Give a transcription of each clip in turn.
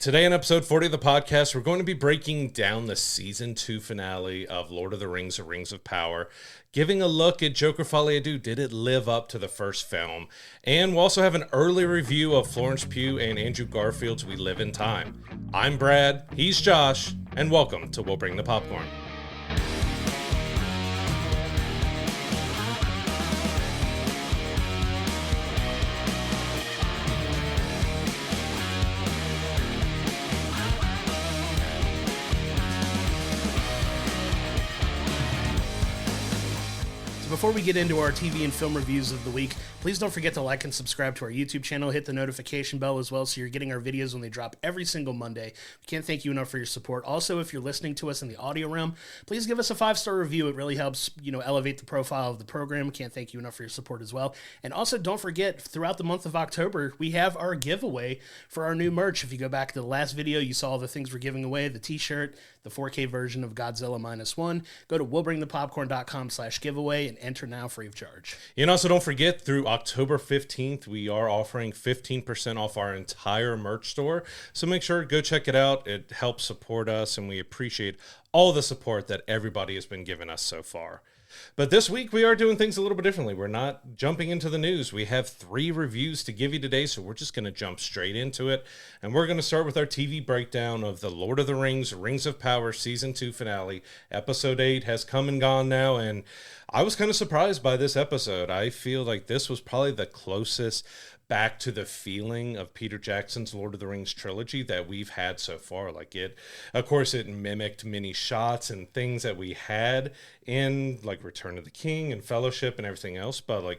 Today in episode 40 of the podcast, we're going to be breaking down the season 2 finale of Lord of the Rings, The Rings of Power, giving a look at Joker Folie. Did it live up to the first film? And we'll also have an early review of Florence Pugh and Andrew Garfield's We Live in Time. I'm Brad, he's Josh, and welcome to We'll Bring the Popcorn. Before we get into our TV and film reviews of the week, please don't forget to like and subscribe to our YouTube channel. Hit the notification bell as well so you're getting our videos when they drop every single Monday. We can't thank you enough for your support. Also, if you're listening to us in the audio realm, please give us a 5-star review. It really helps, elevate the profile of the program. Can't thank you enough for your support as well. And also, don't forget, throughout the month of October, we have our giveaway for our new merch. If you go back to the last video, you saw the things we're giving away, the t-shirt, the 4K version of Godzilla -1. Go to willbringthepopcorn.com/giveaway and enter now free of charge. And also don't forget, through October 15th, we are offering 15% off our entire merch store. So make sure to go check it out. It helps support us, and we appreciate all the support that everybody has been giving us so far. But this week, we are doing things a little bit differently. We're not jumping into the news. We have 3 reviews to give you today, so we're just going to jump straight into it. And we're going to start with our TV breakdown of the Lord of the Rings, Rings of Power Season 2 finale. Episode 8 has come and gone now, and I was kind of surprised by this episode. I feel like this was probably the closest back to the feeling of Peter Jackson's Lord of the Rings trilogy that we've had so far. Of course, it mimicked many shots and things that we had in like Return of the King and Fellowship and everything else, but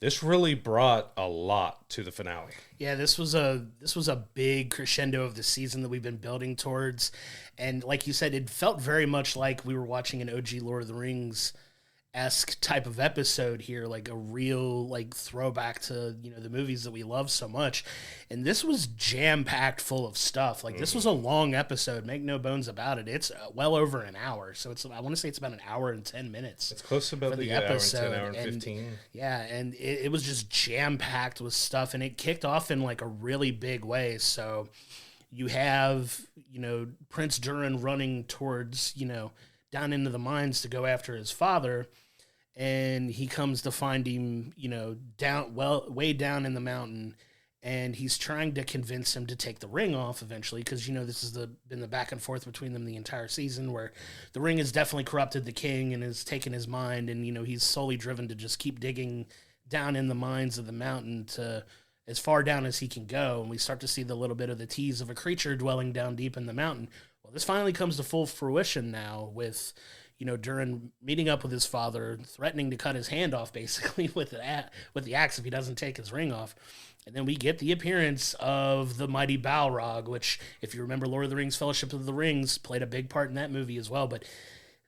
this really brought a lot to the finale. Yeah, this was a big crescendo of the season that we've been building towards, and like you said, it felt very much like we were watching an OG Lord of the Rings-esque type of episode here, like a real throwback to the movies that we love so much. And this was jam-packed full of stuff. This was a long episode, make no bones about it. It's well over an hour, so I want to say it's about an hour and 10 minutes. It's close to about the episode, hour and 10, hour and 15. Yeah, and it was just jam-packed with stuff, and it kicked off in a really big way. So you have Prince Durin running towards down into the mines to go after his father, and he comes to find him, way down in the mountain, and he's trying to convince him to take the ring off eventually, because this has been the back and forth between them the entire season, where the ring has definitely corrupted the king and has taken his mind, and he's solely driven to just keep digging down in the mines of the mountain to as far down as he can go, and we start to see the little bit of the tease of a creature dwelling down deep in the mountain. Well, this finally comes to full fruition now with, Durin meeting up with his father, threatening to cut his hand off basically with the axe if he doesn't take his ring off. And then we get the appearance of the mighty Balrog, which, if you remember Lord of the Rings, Fellowship of the Rings, played a big part in that movie as well. But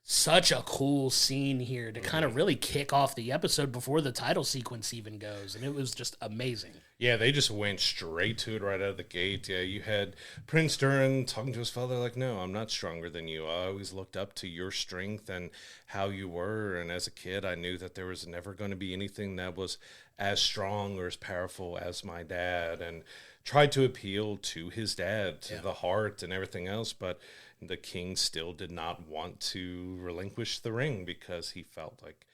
such a cool scene here to kind of really kick off the episode before the title sequence even goes. And it was just amazing. Yeah, they just went straight to it right out of the gate. Yeah, you had Prince Durin talking to his father no, I'm not stronger than you. I always looked up to your strength and how you were. And as a kid, I knew that there was never going to be anything that was as strong or as powerful as my dad. And tried to appeal to his dad, to the heart and everything else. But the king still did not want to relinquish the ring because he felt like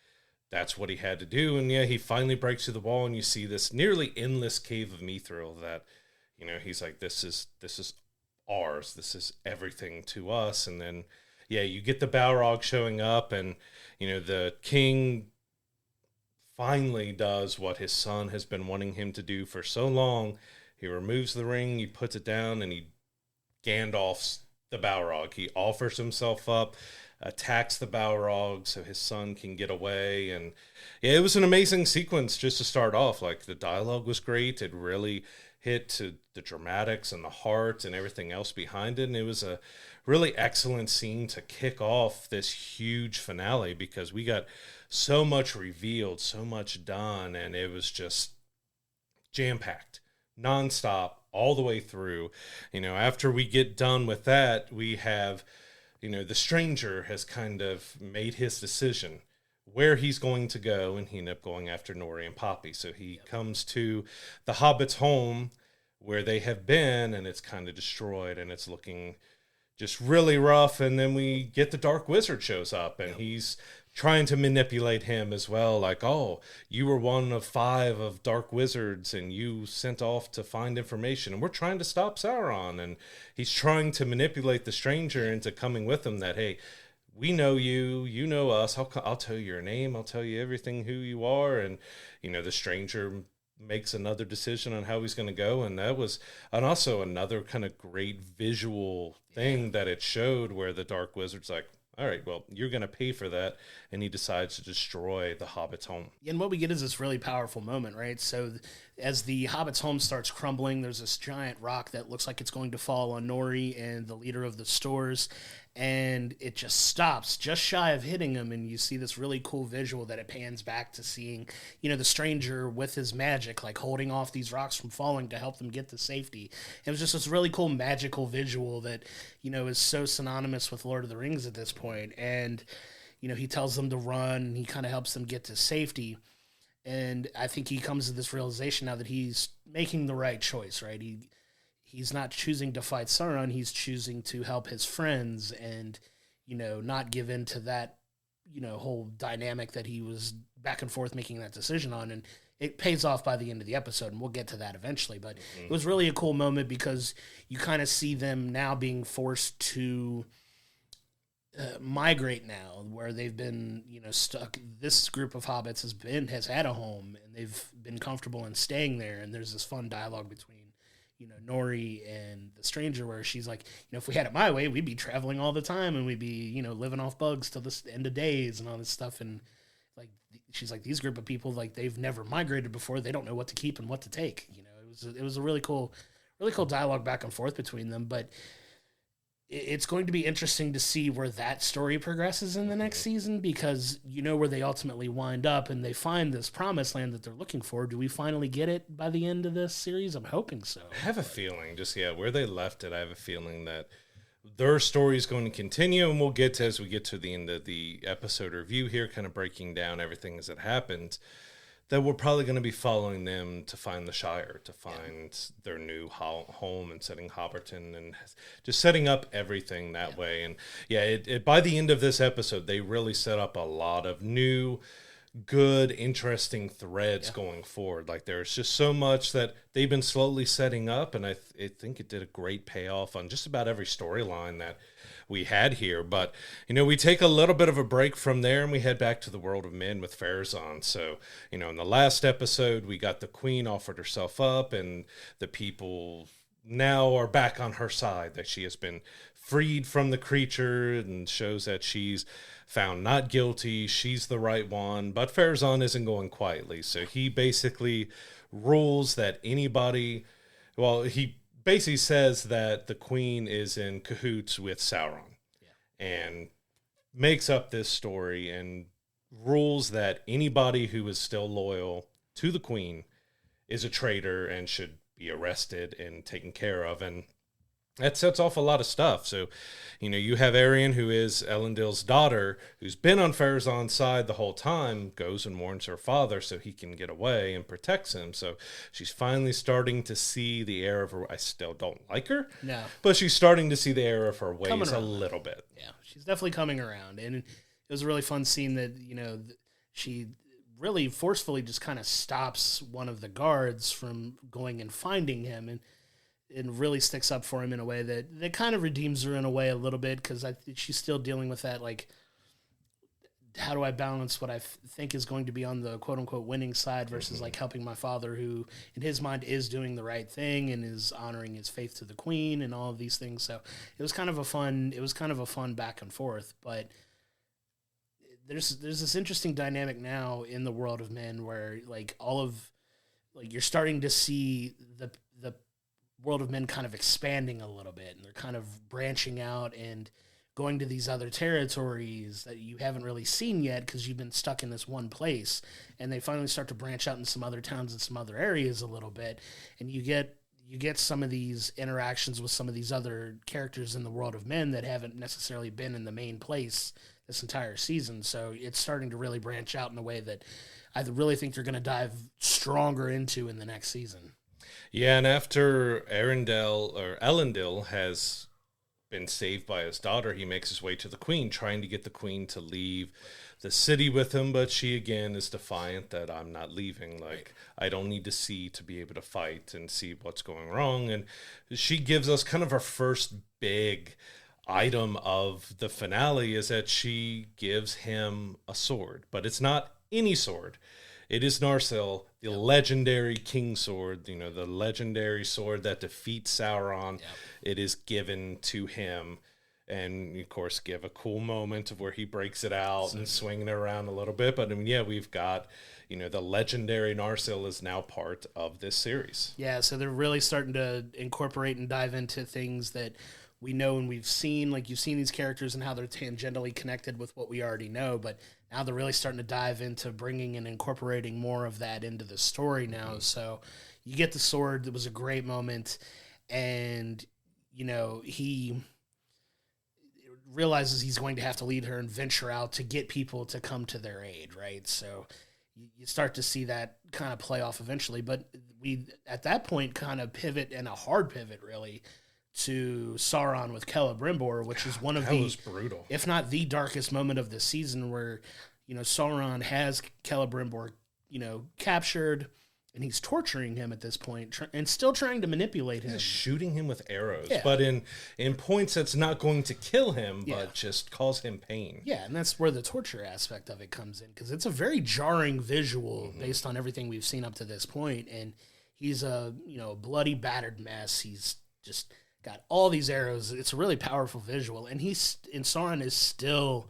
that's what he had to do. And yeah, he finally breaks through the wall, and you see this nearly endless cave of mithril that, he's like, this is ours. This is everything to us. And then, yeah, you get the Balrog showing up, and, the king finally does what his son has been wanting him to do for so long. He removes the ring, he puts it down, and he Gandalf's the Balrog. He offers himself up, attacks the Balrog so his son can get away. And yeah, it was an amazing sequence just to start off. The dialogue was great. It really hit to the dramatics and the heart and everything else behind it. And it was a really excellent scene to kick off this huge finale, because we got so much revealed, so much done, and it was just jam-packed, nonstop, all the way through. After we get done with that, we have, the stranger has kind of made his decision where he's going to go, and he ended up going after Nori and Poppy. So he comes to the Hobbit's home where they have been, and it's kind of destroyed, and it's looking just really rough. And then we get the Dark Wizard shows up, and he's trying to manipulate him as well. Like, oh, you were one of 5 of Dark Wizards, and you sent off to find information, and we're trying to stop Sauron. And he's trying to manipulate the stranger into coming with him, that, hey, we know you, you know us. I'll tell you your name. I'll tell you everything, who you are. And, the stranger makes another decision on how he's going to go. And that was, and also another kind of great visual thing that it showed, where the Dark Wizard's like, all right, well, you're going to pay for that. And he decides to destroy the Hobbit's home. And what we get is this really powerful moment, right? So as the Hobbit's home starts crumbling, there's this giant rock that looks like it's going to fall on Nori and the leader of the Stores. And it just stops just shy of hitting him. And you see this really cool visual that it pans back to seeing, the stranger with his magic, like holding off these rocks from falling to help them get to safety. It was just this really cool magical visual that, is so synonymous with Lord of the Rings at this point. And, he tells them to run. He kind of helps them get to safety. And I think he comes to this realization now that he's making the right choice, right? He's not choosing to fight Sauron. He's choosing to help his friends and, not give in to that, whole dynamic that he was back and forth making that decision on. And it pays off by the end of the episode, and we'll get to that eventually. But it was really a cool moment because you kind of see them now being forced to migrate now, where they've been, stuck. This group of hobbits has had a home, and they've been comfortable in staying there. And there's this fun dialogue between, Nori and the stranger, where she's like, if we had it my way, we'd be traveling all the time, and we'd be, living off bugs till the end of days and all this stuff. And like, she's like, these group of people, like, they've never migrated before. They don't know what to keep and what to take. It was a really cool dialogue back and forth between them. But it's going to be interesting to see where that story progresses in the next season, because where they ultimately wind up and they find this promised land that they're looking for. Do we finally get it by the end of this series? I'm hoping so. I have a feeling, where they left it, I have a feeling that their story is going to continue, and we'll get to, as we get to the end of the episode review here, kind of breaking down everything as it happened, that we're probably going to be following them to find the Shire, to find their new home, and setting Hobbiton, and just setting up everything that way. And it by the end of this episode, they really set up a lot of new, good, interesting threads going forward. Like, there's just so much that they've been slowly setting up, and I think it did a great payoff on just about every storyline that we had here. But we take a little bit of a break from there, and we head back to the world of men with Farazan. So in the last episode, we got the queen offered herself up, and the people now are back on her side, that she has been freed from the creature, and shows that she's found not guilty. She's the right one. But Farazan isn't going quietly, so he basically rules that anybody, he basically says that the queen is in cahoots with Sauron, and makes up this story and rules that anybody who is still loyal to the queen is a traitor and should be arrested and taken care of. And that sets off a lot of stuff. So, you have Arianne, who is Elendil's daughter, who's been on Farazan's side the whole time, goes and warns her father so he can get away and protects him. So she's finally starting to see the error of her. I still don't like her. No. But she's starting to see the error of her ways a little bit. Yeah, she's definitely coming around. And it was a really fun scene that, she really forcefully just kind of stops one of the guards from going and finding him, and really sticks up for him in a way that kind of redeems her in a way a little bit, because she's still dealing with that, like, how do I balance what I think is going to be on the quote-unquote winning side versus like helping my father, who in his mind is doing the right thing and is honoring his faith to the queen and all of these things. So it was kind of a fun back and forth. But there's this interesting dynamic now in the world of men where you're starting to see the world of men kind of expanding a little bit, and they're kind of branching out and going to these other territories that you haven't really seen yet because you've been stuck in this one place. And they finally start to branch out in some other towns and some other areas a little bit. And you get some of these interactions with some of these other characters in the world of men that haven't necessarily been in the main place this entire season. So it's starting to really branch out in a way that I really think they're going to dive stronger into in the next season. Yeah, and after Elendil has been saved by his daughter, he makes his way to the queen, trying to get the queen to leave the city with him, but she again is defiant that I'm not leaving. Like, I don't need to see to be able to fight and see what's going wrong. And she gives us kind of our first big item of the finale, is that she gives him a sword, but it's not any sword. It is Narsil, the legendary king sword, the legendary sword that defeats Sauron. Yep. It is given to him, and of course give a cool moment of where he breaks it out and swinging it around a little bit. But I mean, yeah, we've got, the legendary Narsil is now part of this series. Yeah, so they're really starting to incorporate and dive into things that we know and we've seen. Like, you've seen these characters and how they're tangentially connected with what we already know, but now they're really starting to dive into bringing and incorporating more of that into the story now. Mm-hmm. So you get the sword. It was a great moment. And, he realizes he's going to have to lead her and venture out to get people to come to their aid, right? So you start to see that kind of play off eventually. But we, at that point, kind of pivot, and a hard pivot, really, to Sauron with Celebrimbor, which is one of was brutal, if not the darkest moment of the season, where, Sauron has Celebrimbor, captured, and he's torturing him at this point, and still trying to manipulate him. He's shooting him with arrows, but in points that's not going to kill him, but just cause him pain. Yeah, and that's where the torture aspect of it comes in, because it's a very jarring visual based on everything we've seen up to this point. And he's a bloody, battered mess. He's just got all these arrows. It's a really powerful visual, and Sauron is still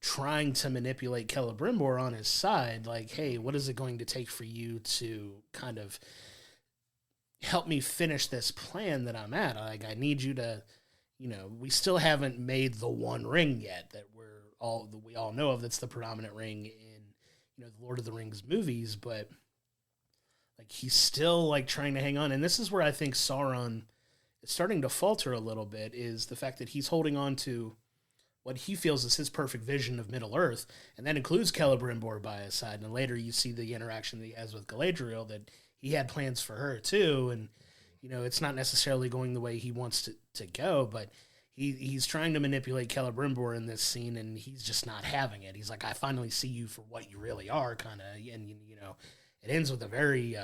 trying to manipulate Celebrimbor on his side. Like, hey, what is it going to take for you to kind of help me finish this plan that I'm at? Like, I need you to, we still haven't made the One Ring yet that we all know of. That's the predominant ring in, the Lord of the Rings movies, but like, he's still like trying to hang on. And this is where I think Sauron is starting to falter a little bit, is the fact that he's holding on to what he feels is his perfect vision of Middle-earth, and that includes Celebrimbor by his side. And later you see the interaction that he has with Galadriel, that he had plans for her too, and it's not necessarily going the way he wants to go, but he's trying to manipulate Celebrimbor in this scene, and he's just not having it. He's like, I finally see you for what you really are, kind of, and it ends with a very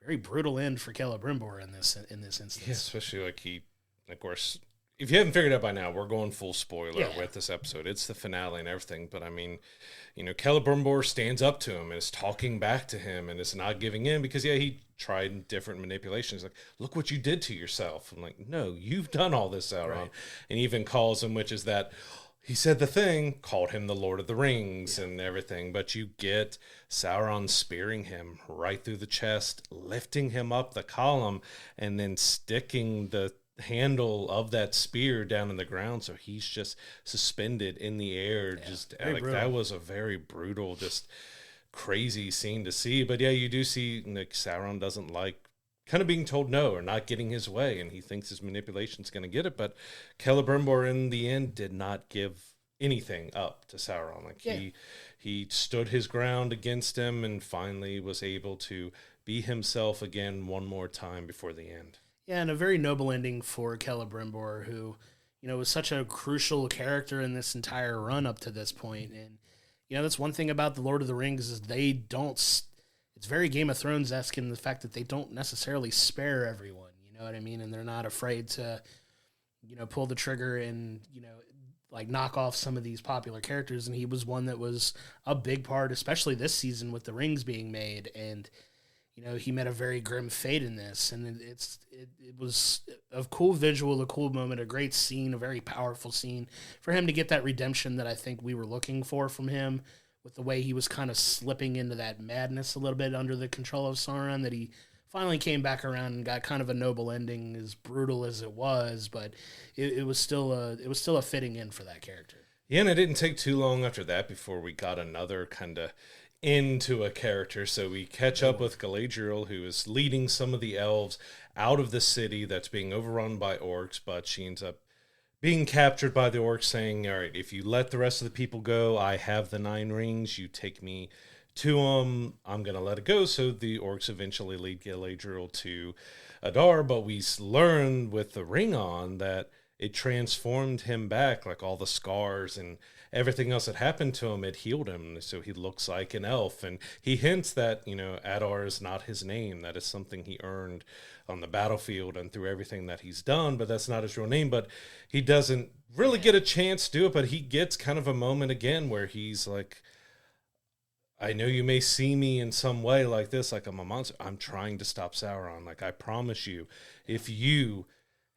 very brutal end for Celebrimbor in this instance. Yeah, especially of course, if you haven't figured it out by now, we're going full spoiler with this episode. It's the finale and everything, but I mean, Celebrimbor stands up to him and is talking back to him and is not giving in, because he tried different manipulations. Like, look what you did to yourself. I'm like, no, you've done all this, Sauron. Right. And even calls him, which is that he said the thing, called him the Lord of the Rings and everything, but you get Sauron spearing him right through the chest, lifting him up the column, and then sticking the handle of that spear down in the ground, so he's just suspended in the air. Just like brutal. That was a very brutal, just crazy scene to see. But yeah, you do see Sauron doesn't like kind of being told no or not getting his way, and he thinks his manipulation's going to get it. But Celebrimbor in the end did not give anything up to Sauron. Like, he stood his ground against him and finally was able to be himself again one more time before the end. Yeah, and a very noble ending for Celebrimbor, who, was such a crucial character in this entire run up to this point. And, that's one thing about the Lord of the Rings, is it's very Game of Thrones-esque in the fact that they don't necessarily spare everyone, you know what I mean? And they're not afraid to, pull the trigger and, like, knock off some of these popular characters. And he was one that was a big part, especially this season with the rings being made. And, he met a very grim fate in this, and it was a cool visual, a cool moment, a great scene, a very powerful scene for him to get that redemption that I think we were looking for from him, with the way he was kind of slipping into that madness a little bit under the control of Sauron, that he finally came back around and got kind of a noble ending, as brutal as it was, but it was still a fitting end for that character. Yeah, and it didn't take too long after that before we got another kind of into a character. So we catch up with Galadriel, who is leading some of the elves out of the city that's being overrun by orcs, but she ends up being captured by the orcs, saying, all right, if you let the rest of the people go, I have the 9 rings, you take me to him, I'm going to let it go. So the orcs eventually lead Galadriel to Adar, but we learn with the ring on that it transformed him back, like all the scars and everything else that happened to him, it healed him. So he looks like an elf. And he hints that, Adar is not his name. That is something he earned on the battlefield and through everything that he's done, but that's not his real name. But he doesn't really get a chance to do it, but he gets kind of a moment again where he's like, I know you may see me in some way like this, like I'm a monster. I'm trying to stop Sauron. Like, I promise you, if you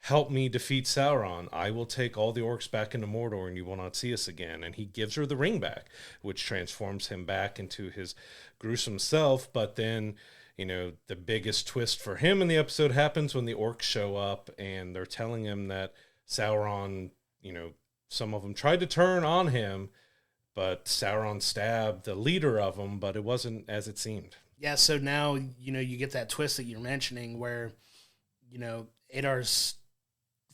help me defeat Sauron, I will take all the orcs back into Mordor and you will not see us again. And he gives her the ring back, which transforms him back into his gruesome self. But then, the biggest twist for him in the episode happens when the orcs show up and they're telling him that Sauron, some of them tried to turn on him, but Sauron stabbed the leader of them, but it wasn't as it seemed. Yeah, so now, you get that twist that you're mentioning where, Adar's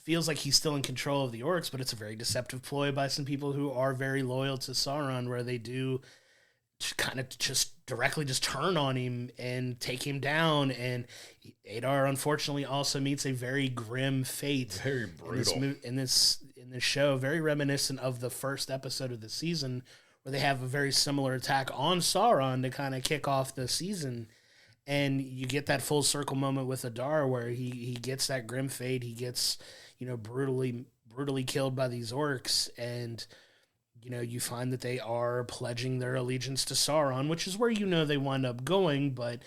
feels like he's still in control of the orcs, but it's a very deceptive ploy by some people who are very loyal to Sauron, where they do kind of just directly just turn on him and take him down. And Adar, unfortunately, also meets a very grim fate. Very brutal. In this show, very reminiscent of the first episode of the season, where they have a very similar attack on Sauron to kind of kick off the season. And you get that full circle moment with Adar where he gets that grim fate. He gets, brutally killed by these orcs. And, you find that they are pledging their allegiance to Sauron, which is where, they wind up going. But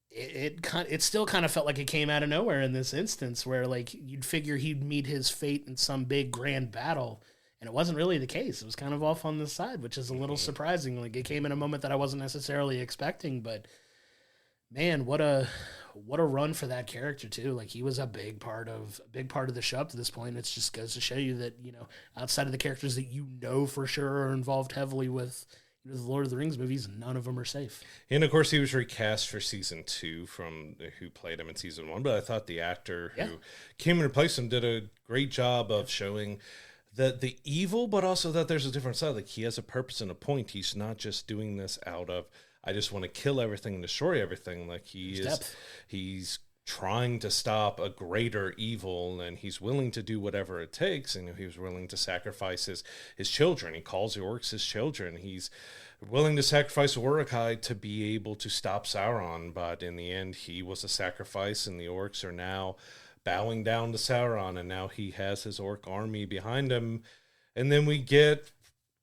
it still kind of felt like it came out of nowhere in this instance where, like, you'd figure he'd meet his fate in some big grand battle. And it wasn't really the case. It was kind of off on the side, which is a little surprising. Like, it came in a moment that I wasn't necessarily expecting, but man, what a run for that character too. Like, he was a big part of the show up to this point. It just goes to show you that, outside of the characters that for sure are involved heavily with the Lord of the Rings movies, none of them are safe. And of course he was recast for season 2 from who played him in season 1, but I thought the actor who came and replaced him did a great job of showing that the evil, but also that there's a different side. Like, he has a purpose and a point. He's not just doing this out of, I just want to kill everything and destroy everything. Like, he's trying to stop a greater evil, and he's willing to do whatever it takes. And he was willing to sacrifice his children. He calls the orcs his children. He's willing to sacrifice Uruk-hai to be able to stop Sauron. But in the end, he was a sacrifice, and the orcs are now bowing down to Sauron, and now he has his orc army behind him. And then we get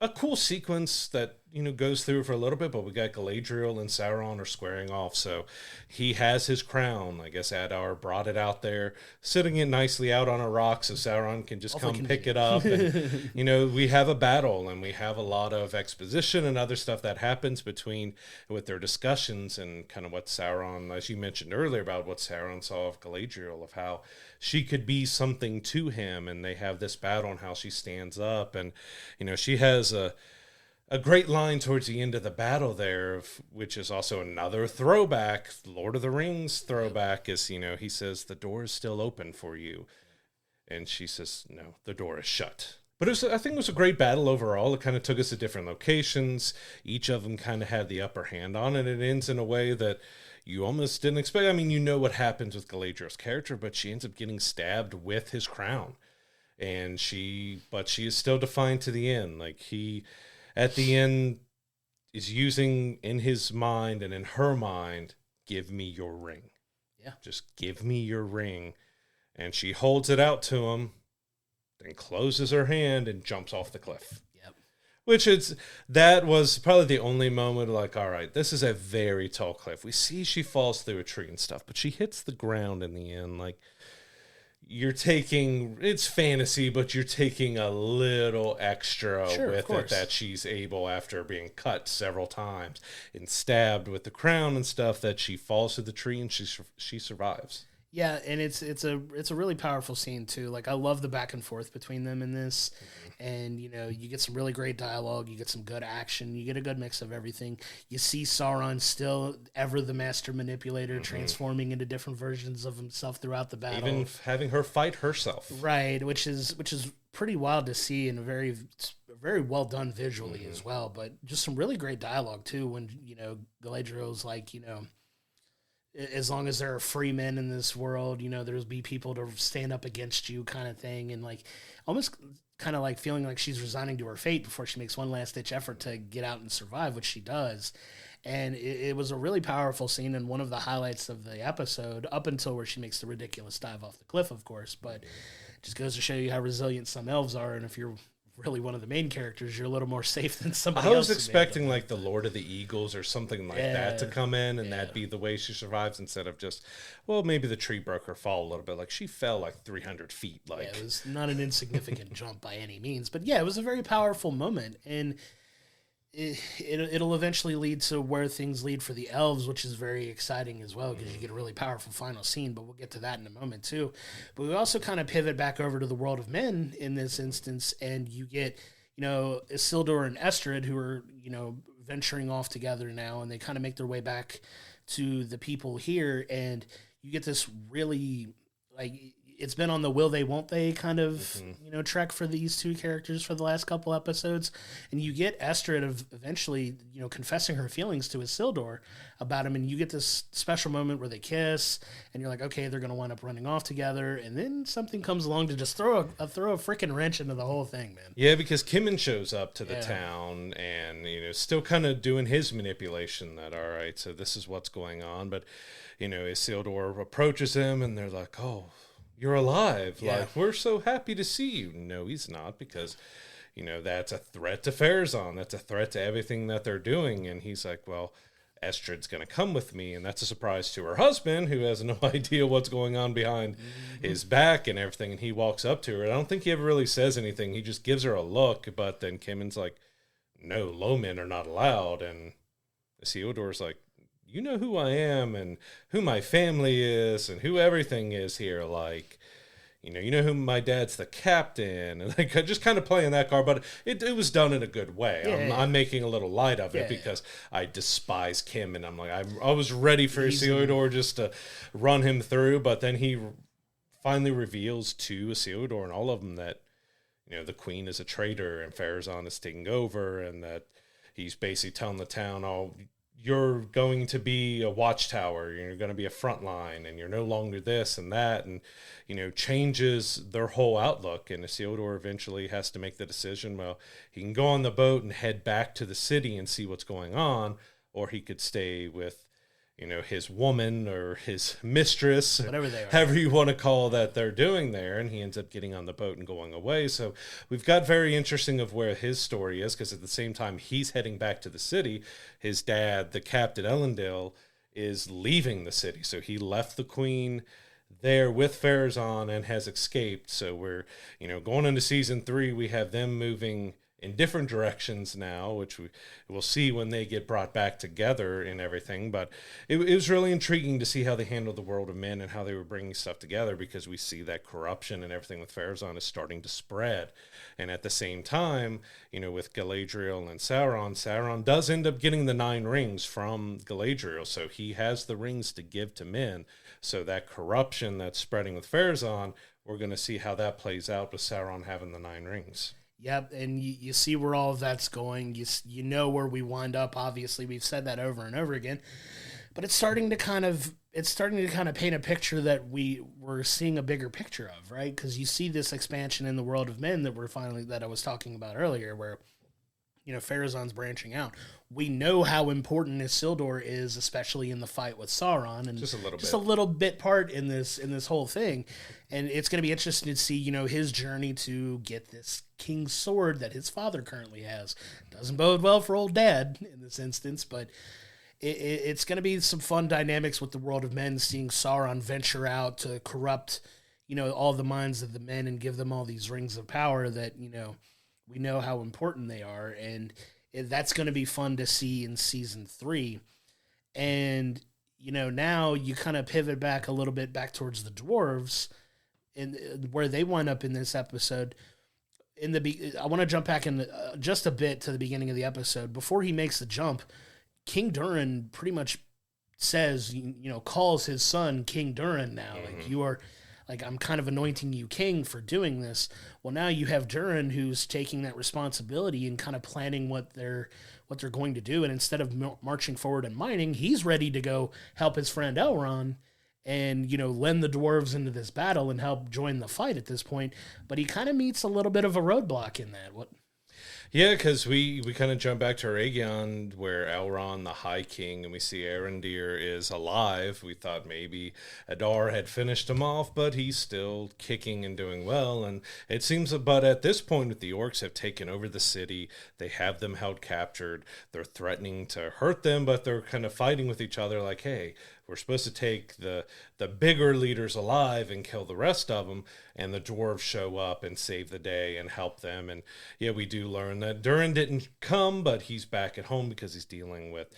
a cool sequence that, goes through for a little bit, but we got Galadriel and Sauron are squaring off. So he has his crown. I guess Adar brought it out there, sitting it nicely out on a rock so Sauron can just come pick it up. And, we have a battle, and we have a lot of exposition and other stuff that happens with their discussions and kind of what Sauron, as you mentioned earlier, about what Sauron saw of Galadriel, of how she could be something to him. And they have this battle and how she stands up. And, she has a great line towards the end of the battle there, which is also another throwback, Lord of the Rings throwback, is, he says, the door is still open for you. And she says, no, the door is shut. But I think it was a great battle overall. It kind of took us to different locations. Each of them kind of had the upper hand on it. It ends in a way that you almost didn't expect. I mean, what happens with Galadriel's character, but she ends up getting stabbed with his crown. And she is still defiant to the end. Like, he, at the end, is using in his mind and in her mind, give me your ring. Yeah. Just give me your ring. And she holds it out to him, then closes her hand and jumps off the cliff. Yep. That was probably the only moment like, all right, this is a very tall cliff. We see she falls through a tree and stuff, but she hits the ground in the end. Like, it's fantasy, but you're taking a little extra with it that she's able, after being cut several times and stabbed with the crown and stuff, that she falls to the tree and she survives. Yeah, and it's a really powerful scene too. Like, I love the back and forth between them in this. And, you get some really great dialogue, you get some good action, you get a good mix of everything. You see Sauron still ever the master manipulator, transforming into different versions of himself throughout the battle. Even having her fight herself. Right, which is pretty wild to see, and a very very well done visually as well, but just some really great dialogue too. When Galadriel's like, as long as there are free men in this world, there'll be people to stand up against you, kind of thing, and like almost kind of like feeling like she's resigning to her fate before she makes one last ditch effort to get out and survive, which she does. And it was a really powerful scene and one of the highlights of the episode, up until where she makes the ridiculous dive off the cliff, of course. But it just goes to show you how resilient some elves are, and if you're really one of the main characters, you're a little more safe than somebody else. I was expecting like the Lord of the Eagles or something like that to come in, and that'd be the way she survives, instead of just, well, maybe the tree broke her fall a little bit. Like she fell like 300 feet. Like it was not an insignificant jump by any means, but yeah, it was a very powerful moment, and it'll eventually lead to where things lead for the elves, which is very exciting as well, because you get a really powerful final scene, but we'll get to that in a moment too. But we also kind of pivot back over to the world of men in this instance, and you get, Isildur and Estrid, who are, venturing off together now, and they kind of make their way back to the people here, and you get this really, like, it's been on the will they, won't they kind of, trek for these two characters for the last couple episodes. And you get Estrid eventually, confessing her feelings to Isildur about him. And you get this special moment where they kiss and you're like, okay, they're going to wind up running off together. And then something comes along to just throw a freaking wrench into the whole thing, man. Yeah, because Kimmin shows up to the town and, still kind of doing his manipulation that, all right, so this is what's going on. But, Isildur approaches him and they're like, oh, you're alive. Yeah. Like, we're so happy to see you. No, he's not, because, that's a threat to Farazan. That's a threat to everything that they're doing. And he's like, well, Estrid's going to come with me. And that's a surprise to her husband, who has no idea what's going on behind his back and everything. And he walks up to her. I don't think he ever really says anything. He just gives her a look. But then Kimmin's like, no, low men are not allowed. And Isildur's like, you know who I am and who my family is and who everything is here. Like, you know who my dad's the captain, and like just kind of playing that card, but it was done in a good way. Yeah, I'm making a little light of it because I despise Kim, and I'm like, I was ready for Isildur just to run him through, but then he finally reveals to Isildur and all of them that, the queen is a traitor and Farazan is taking over, and that he's basically telling the town, oh, you're going to be a watchtower, you're going to be a front line, and you're no longer this and that, and, changes their whole outlook. And Isildur eventually has to make the decision, well, he can go on the boat and head back to the city and see what's going on, or he could stay with, his woman or his mistress, whatever they are, however you want to call that they're doing there. And he ends up getting on the boat and going away. So we've got very interesting of where his story is, because at the same time he's heading back to the city, his dad, the Captain Elendil, is leaving the city. So he left the queen there with Farazan and has escaped. So we're, going into season 3, we have them moving in different directions now, which we'll see when they get brought back together and everything. But it was really intriguing to see how they handled the world of men and how they were bringing stuff together, because we see that corruption and everything with Farazan is starting to spread. And at the same time, with Galadriel and Sauron does end up getting the 9 rings from Galadriel. So he has the rings to give to men. So that corruption that's spreading with Farazan, we're going to see how that plays out with Sauron having the 9 rings. Yep, and you see where all of that's going. You know where we wind up. Obviously, we've said that over and over again, but it's starting to kind of paint a picture that we're seeing a bigger picture of, right? Because you see this expansion in the world of men that I was talking about earlier, where Farazan's branching out. We know how important Isildur is, especially in the fight with Sauron, and just a little bit part in this whole thing. And it's going to be interesting to see, his journey to get this king's sword that his father currently has. Doesn't bode well for old dad in this instance, but it's going to be some fun dynamics with the world of men, seeing Sauron venture out to corrupt, all the minds of the men and give them all these rings of power that, we know how important they are, and that's going to be fun to see in season 3. And, now you kind of pivot back a little bit back towards the dwarves and where they wind up in this episode. I want to jump back in just a bit to the beginning of the episode. Before he makes the jump, King Durin pretty much says, calls his son King Durin now. Like, you are like, I'm kind of anointing you king for doing this. Well, now you have Durin who's taking that responsibility and kind of planning what they're going to do. And instead of marching forward and mining, he's ready to go help his friend Elrond and, lend the dwarves into this battle and help join the fight at this point. But he kind of meets a little bit of a roadblock in that. Yeah, because we kind of jump back to Aragon, where Elrond, the High King, and we see Arondir is alive. We thought maybe Adar had finished him off, but he's still kicking and doing well. And it seems, but at this point, the orcs have taken over the city. They have them held captured. They're threatening to hurt them, but they're kind of fighting with each other like, hey, we're supposed to take the bigger leaders alive and kill the rest of them, and the dwarves show up and save the day and help them. And yeah, we do learn that Durin didn't come, but he's back at home because he's dealing with,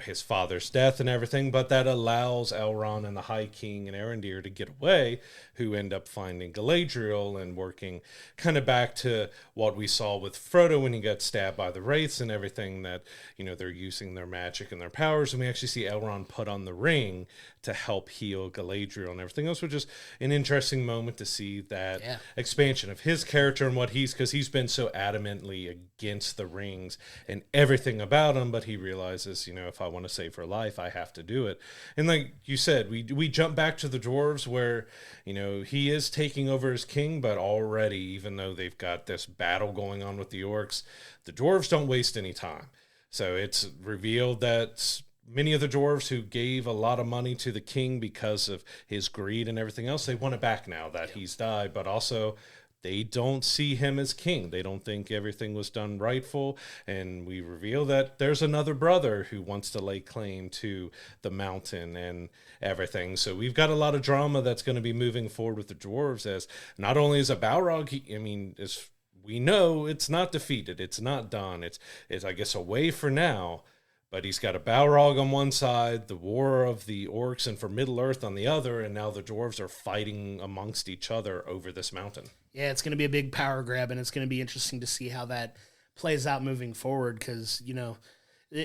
his father's death and everything. But that allows Elrond and the High King and Arondir to get away, who end up finding Galadriel and working kind of back to what we saw with Frodo when he got stabbed by the wraiths and everything, that, they're using their magic and their powers. And we actually see Elrond put on the ring to help heal Galadriel and everything else, which is an interesting moment to see that expansion of his character and what because he's been so adamantly against the rings and everything about him, but he realizes, if I want to save her life, I have to do it. And like you said, we jump back to the dwarves where, he is taking over as king, but already, even though they've got this battle going on with the orcs, the dwarves don't waste any time. So it's revealed that many of the dwarves who gave a lot of money to the king because of his greed and everything else, they want it back now that he's died, but also they don't see him as king. They don't think everything was done rightful. And we reveal that there's another brother who wants to lay claim to the mountain and everything. So we've got a lot of drama that's going to be moving forward with the dwarves, as not only is a Balrog, as we know, it's not defeated. It's not done. It's I guess, away for now. But he's got a Balrog on one side, the war of the orcs and for Middle-earth on the other, and now the dwarves are fighting amongst each other over this mountain. Yeah, it's going to be a big power grab, and it's going to be interesting to see how that plays out moving forward, because,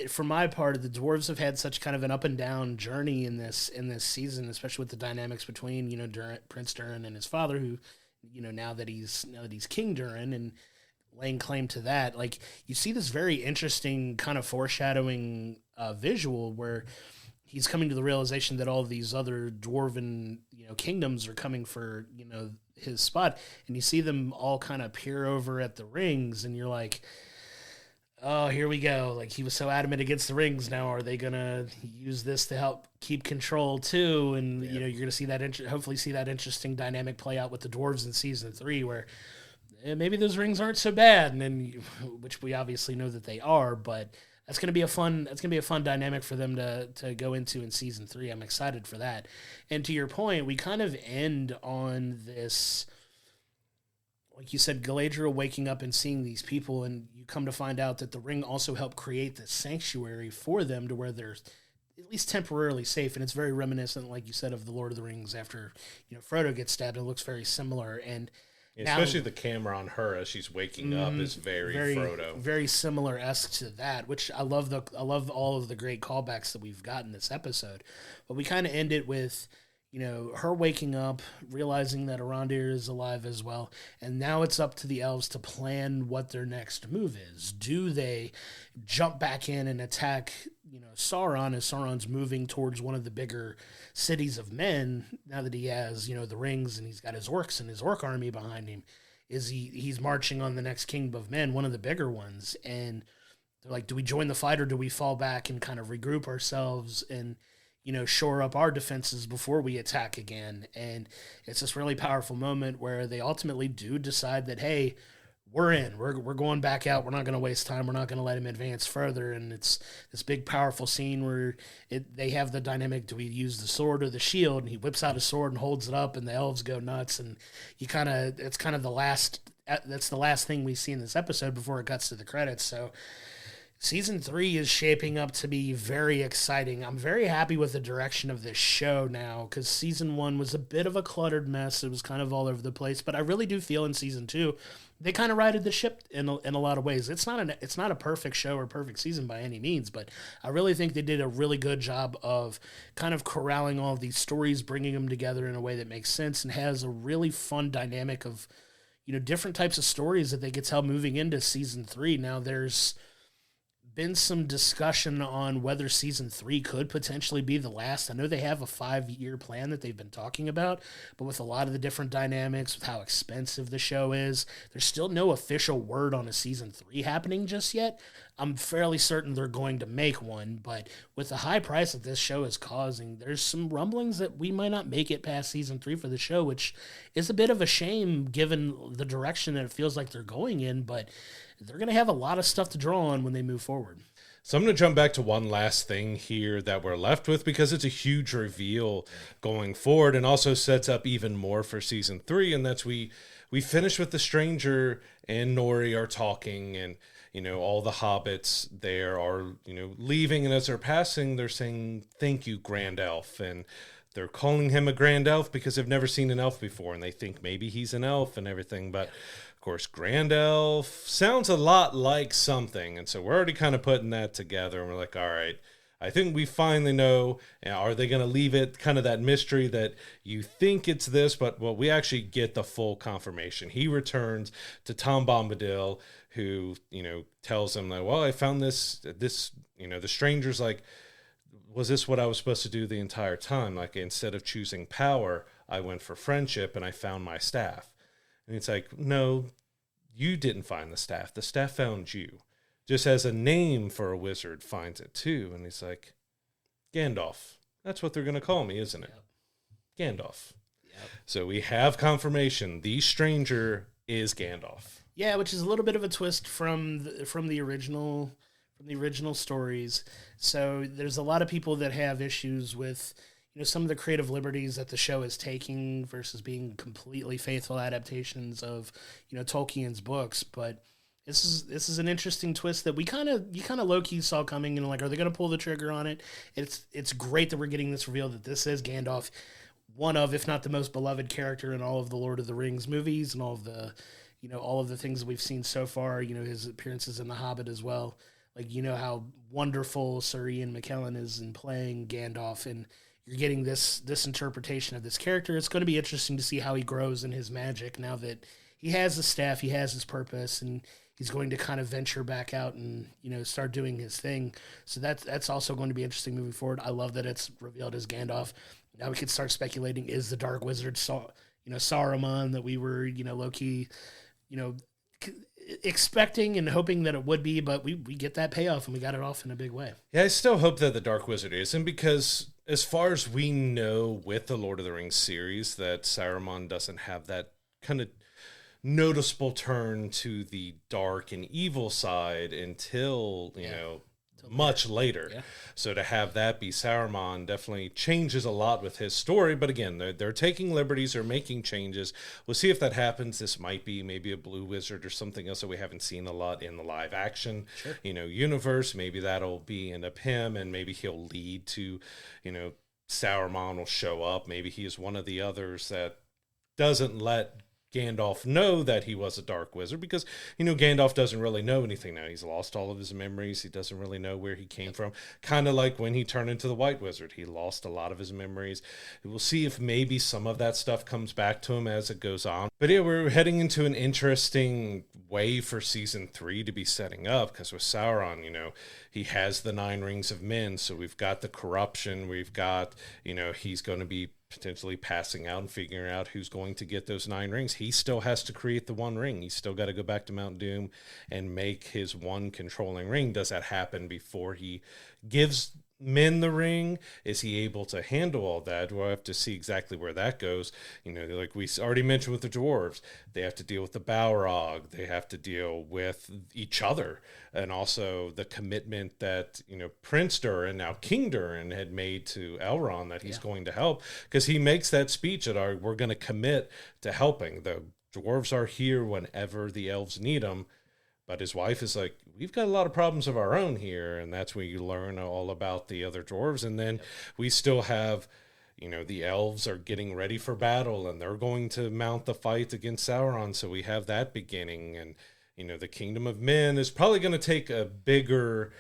for my part, the dwarves have had such kind of an up-and-down journey in this season, especially with the dynamics between, Prince Durin and his father, who, now that he's King Durin, and laying claim to that, like, you see this very interesting kind of foreshadowing visual where he's coming to the realization that all of these other dwarven kingdoms are coming for his spot, and you see them all kind of peer over at the rings, and you're like, oh, here we go. Like, he was so adamant against the rings. Now are they gonna use this to help keep control too? And you're gonna see that hopefully see that interesting dynamic play out with the dwarves in season 3, where maybe those rings aren't so bad, and then which we obviously know that they are, but that's going to be a fun dynamic for them to go into in season 3. I'm excited for that. And to your point, we kind of end on this, like you said, Galadriel waking up and seeing these people, and you come to find out that the ring also helped create this sanctuary for them to where they're at least temporarily safe. And it's very reminiscent, like you said, of the Lord of the Rings after Frodo gets stabbed. It looks very similar, and especially the camera on her as she's waking up is very Frodo. Very similar-esque to that, which I love all of the great callbacks that we've gotten this episode. But we kind of end it with, her waking up, realizing that Arondir is alive as well, and now it's up to the elves to plan what their next move is. Do they jump back in and attack, Sauron, as Sauron's moving towards one of the bigger cities of men, now that he has, the rings and he's got his orcs and his orc army behind him? Is he's marching on the next kingdom of men, one of the bigger ones, and they're like, do we join the fight or do we fall back and kind of regroup ourselves and shore up our defenses before we attack again? And it's this really powerful moment where they ultimately do decide that, hey, we're in. We're going back out. We're not going to waste time. We're not going to let him advance further. And it's this big, powerful scene where they have the dynamic, do we use the sword or the shield? And he whips out his sword and holds it up, and the elves go nuts. And it's kind of that's the last thing we see in this episode before it cuts to the credits. So Season 3 is shaping up to be very exciting. I'm very happy with the direction of this show now because season 1 was a bit of a cluttered mess. It was kind of all over the place, but I really do feel in season 2 they kind of righted the ship in a lot of ways. It's not a perfect show or perfect season by any means, but I really think they did a really good job of kind of corralling all of these stories, bringing them together in a way that makes sense and has a really fun dynamic of different types of stories that they could tell moving into season 3. Now there's been some discussion on whether season 3 could potentially be the last. I know they have a 5-year plan that they've been talking about, but with a lot of the different dynamics, with how expensive the show is, there's still no official word on a season 3 happening just yet. I'm fairly certain they're going to make one, but with the high price that this show is causing, there's some rumblings that we might not make it past season 3 for the show, which is a bit of a shame given the direction that it feels like they're going in, but they're going to have a lot of stuff to draw on when they move forward. So I'm going to jump back to one last thing here that we're left with because it's a huge reveal going forward and also sets up even more for season 3. And that's we finish with the stranger and Nori are talking and, all the hobbits there are, leaving. And as they're passing, they're saying, "Thank you, Grand Elf." And they're calling him a Grand Elf because they've never seen an elf before. And they think maybe he's an elf and everything. But of course, Grand Elf sounds a lot like something. And so we're already kind of putting that together. And we're like, all right, I think we finally know. Are they going to leave it kind of that mystery that you think it's this, but well, we actually get the full confirmation. He returns to Tom Bombadil, who, tells him like, well, I found this, the stranger's like, was this what I was supposed to do the entire time? Like, instead of choosing power, I went for friendship and I found my staff. And it's like, no, you didn't find the staff. The staff found you. Just as a name for a wizard finds it too. And he's like, Gandalf. That's what they're going to call me, isn't it? Yep. Gandalf. Yep. So we have confirmation. The stranger is Gandalf. Yeah, which is a little bit of a twist from the original stories. So there's a lot of people that have issues with some of the creative liberties that the show is taking versus being completely faithful adaptations of Tolkien's books. But this is an interesting twist that you kind of low key saw coming, and like, are they going to pull the trigger on it? It's great that we're getting this reveal that this is Gandalf, one of, if not the most beloved character in all of the Lord of the Rings movies and all of the things that we've seen so far. His appearances in The Hobbit as well. Like, how wonderful Sir Ian McKellen is in playing Gandalf, and you're getting this interpretation of this character. It's going to be interesting to see how he grows in his magic now that he has the staff, he has his purpose, and he's going to kind of venture back out and start doing his thing. So that's also going to be interesting moving forward. I love that it's revealed as Gandalf. Now we can start speculating: is the Dark Wizard Saruman that we were low key expecting and hoping that it would be, but we get that payoff and we got it off in a big way. Yeah, I still hope that the Dark Wizard isn't, because as far as we know with the Lord of the Rings series, that Saruman doesn't have that kind of noticeable turn to the dark and evil side until, much later. Yeah. So to have that be Saruman definitely changes a lot with his story. But again, they're taking liberties, they're making changes. We'll see if that happens. This might be maybe a blue wizard or something else that we haven't seen a lot in the live action, universe. Maybe that'll end up him, and maybe he'll lead to, Saruman will show up. Maybe he is one of the others that doesn't let Gandalf know that he was a dark wizard, because Gandalf doesn't really know anything now. He's lost all of his memories. He doesn't really know where he came from. Kind of like when he turned into the White Wizard, he lost a lot of his memories. We'll see if maybe some of that stuff comes back to him as it goes on. But yeah, we're heading into an interesting way for season 3 to be setting up, because with Sauron, he has the 9 rings of men, so we've got the corruption, we've got he's going to be potentially passing out and figuring out who's going to get those 9 rings. He still has to create the one ring. He's still got to go back to Mount Doom and make his one controlling ring. Does that happen before he gives men the ring? Is he able to handle all that? We'll have to see exactly where that goes. Like we already mentioned with the dwarves, they have to deal with the Balrog. They have to deal with each other, and also the commitment that Prince Durin, now King Durin, had made to Elrond that he's going to help, because he makes that speech that we're going to commit to helping. The dwarves are here whenever the elves need them. But his wife is like, we've got a lot of problems of our own here. And that's when you learn all about the other dwarves. And then we still have, the elves are getting ready for battle and they're going to mount the fight against Sauron. So we have that beginning. And, the kingdom of men is probably going to take a bigger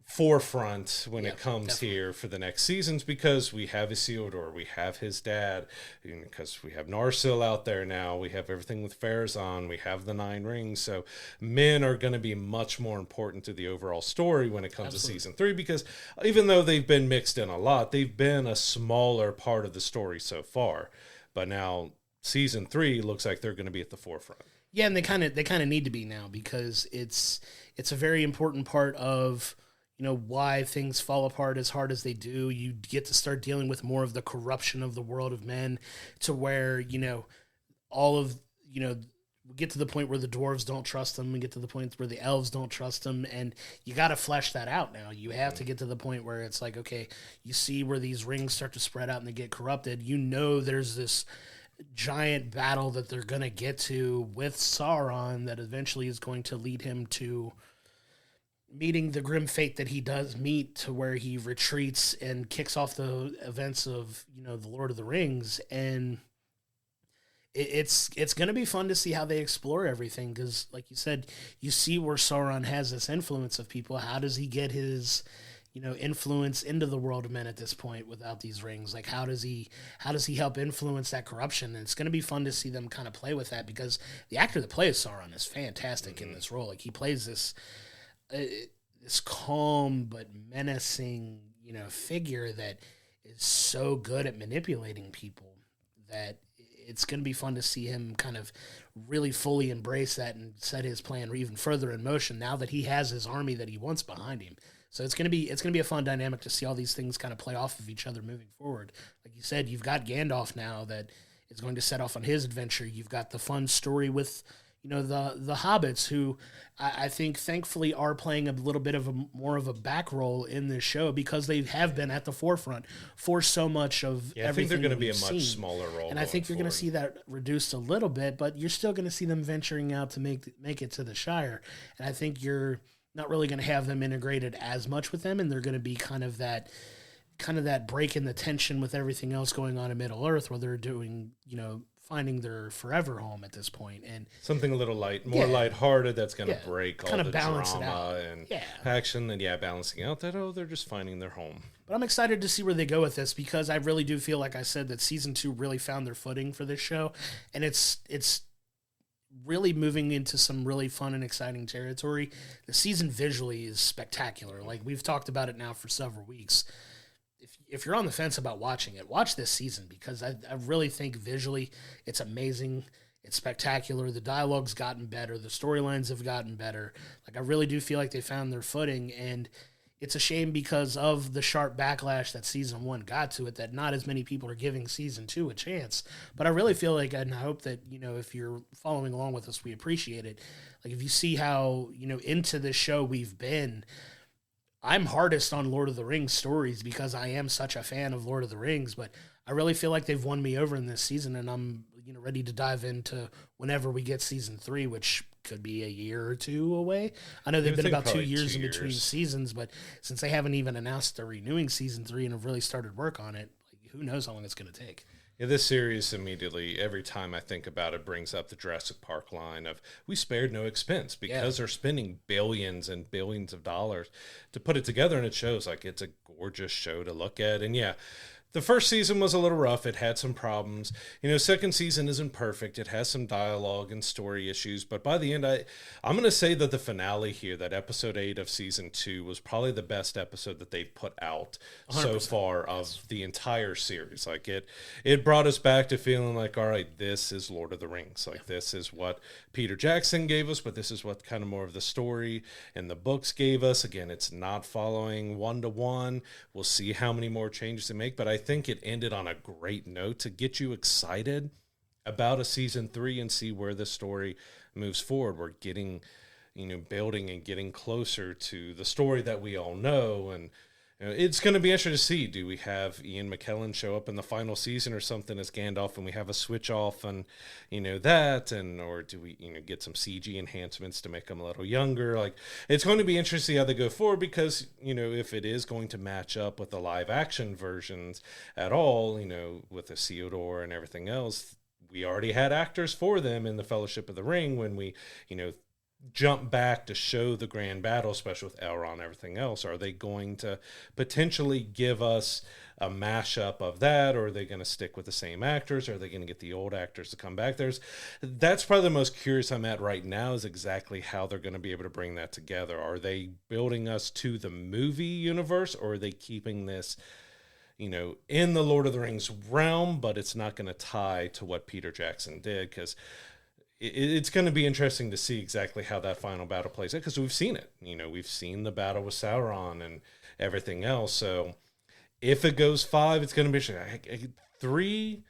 forefront when it comes definitely here for the next seasons, because we have Isildur, we have his dad, because we have Narsil out there now, we have everything with Pharazôn, we have the Nine Rings. So men are going to be much more important to the overall story when it comes to season 3, because even though they've been mixed in a lot, they've been a smaller part of the story so far. But now season 3 looks like they're going to be at the forefront. Yeah, and they kind of need to be now, because it's a very important part of why things fall apart as hard as they do. You get to start dealing with more of the corruption of the world of men, to where, all of, we get to the point where the dwarves don't trust them, and get to the point where the elves don't trust them. And you got to flesh that out now. You have to get to the point where it's like, okay, you see where these rings start to spread out and they get corrupted. There's this giant battle that they're going to get to with Sauron that eventually is going to lead him to meeting the grim fate that he does meet, to where he retreats and kicks off the events of, the Lord of the Rings. And it's going to be fun to see how they explore everything, because like you said, you see where Sauron has this influence of people. How does he get his influence into the world of men at this point without these rings? Like, how does he help influence that corruption? And it's going to be fun to see them kind of play with that, because the actor that plays Sauron is fantastic in this role. Like, he plays this calm but menacing, figure that is so good at manipulating people, that it's going to be fun to see him kind of really fully embrace that and set his plan even further in motion now that he has his army that he wants behind him. So it's going to be a fun dynamic to see all these things kind of play off of each other moving forward. Like you said, you've got Gandalf now that is going to set off on his adventure. You've got the fun story with the hobbits, who I think thankfully are playing a little bit of more of a back role in this show, because they have been at the forefront for so much of everything. I think they're going to be a much smaller role, and I think you're going to see that reduced a little bit, but you're still going to see them venturing out to make it to the Shire. And I think you're not really going to have them integrated as much with them, and they're going to be kind of that break in the tension with everything else going on in Middle Earth, where they're doing finding their forever home at this point, and something a little more lighthearted that's going to break all the balance drama and action, and balancing out that they're just finding their home. But I'm excited to see where they go with this, because I really do feel, like I said, that season 2 really found their footing for this show, and it's really moving into some really fun and exciting territory. The season visually is spectacular. Like, we've talked about it now for several weeks. If you're on the fence about watching it, watch this season, because I really think visually it's amazing. It's spectacular. The dialogue's gotten better. The storylines have gotten better. Like, I really do feel like they found their footing, and it's a shame because of the sharp backlash that season 1 got to it, that not as many people are giving season 2 a chance. But I really feel like, and I hope that, if you're following along with us, we appreciate it. Like, if you see how, into this show we've been, I'm hardest on Lord of the Rings stories because I am such a fan of Lord of the Rings, but I really feel like they've won me over in this season, and I'm ready to dive into whenever we get season 3, which could be a year or 2 away. I know they've been about 2 years in between seasons, but since they haven't even announced they're renewing season 3 and have really started work on it, who knows how long it's going to take. Yeah, this series immediately, every time I think about it, brings up the Jurassic Park line of, we spared no expense, because they're spending billions and billions of dollars to put it together, and it shows. Like, it's a gorgeous show to look at. And the first season was a little rough. It had some problems. Second season isn't perfect. It has some dialogue and story issues. But by the end, I'm going to say that the finale here, that episode 8 of season 2, was probably the best episode that they've put out so far of the entire series. Like, it brought us back to feeling like, all right, this is Lord of the Rings. Like, this is what Peter Jackson gave us, but this is what kind of more of the story and the books gave us. Again, it's not following one-to-one. We'll see how many more changes they make, but I think it ended on a great note to get you excited about a season 3 and see where the story moves forward. We're getting, building and getting closer to the story that we all know. And It's going to be interesting to see. Do we have Ian McKellen show up in the final season or something as Gandalf, and we have a switch off and that, and or do we get some CG enhancements to make him a little younger? Like, it's going to be interesting to see how they go forward, because if it is going to match up with the live action versions at all, with the Theodore and everything else, we already had actors for them in the Fellowship of the Ring when we jump back to show the grand battle, especially with Elrond and everything else. Are they going to potentially give us a mashup of that, or are they going to stick with the same actors? Or are they going to get the old actors to come back? That's probably the most curious I'm at right now, is exactly how they're going to be able to bring that together. Are they building us to the movie universe, or are they keeping this in the Lord of the Rings realm, but it's not going to tie to what Peter Jackson did? Because it's going to be interesting to see exactly how that final battle plays out, because we've seen it. We've seen the battle with Sauron and everything else. So if it goes 5, it's going to be interesting. 3,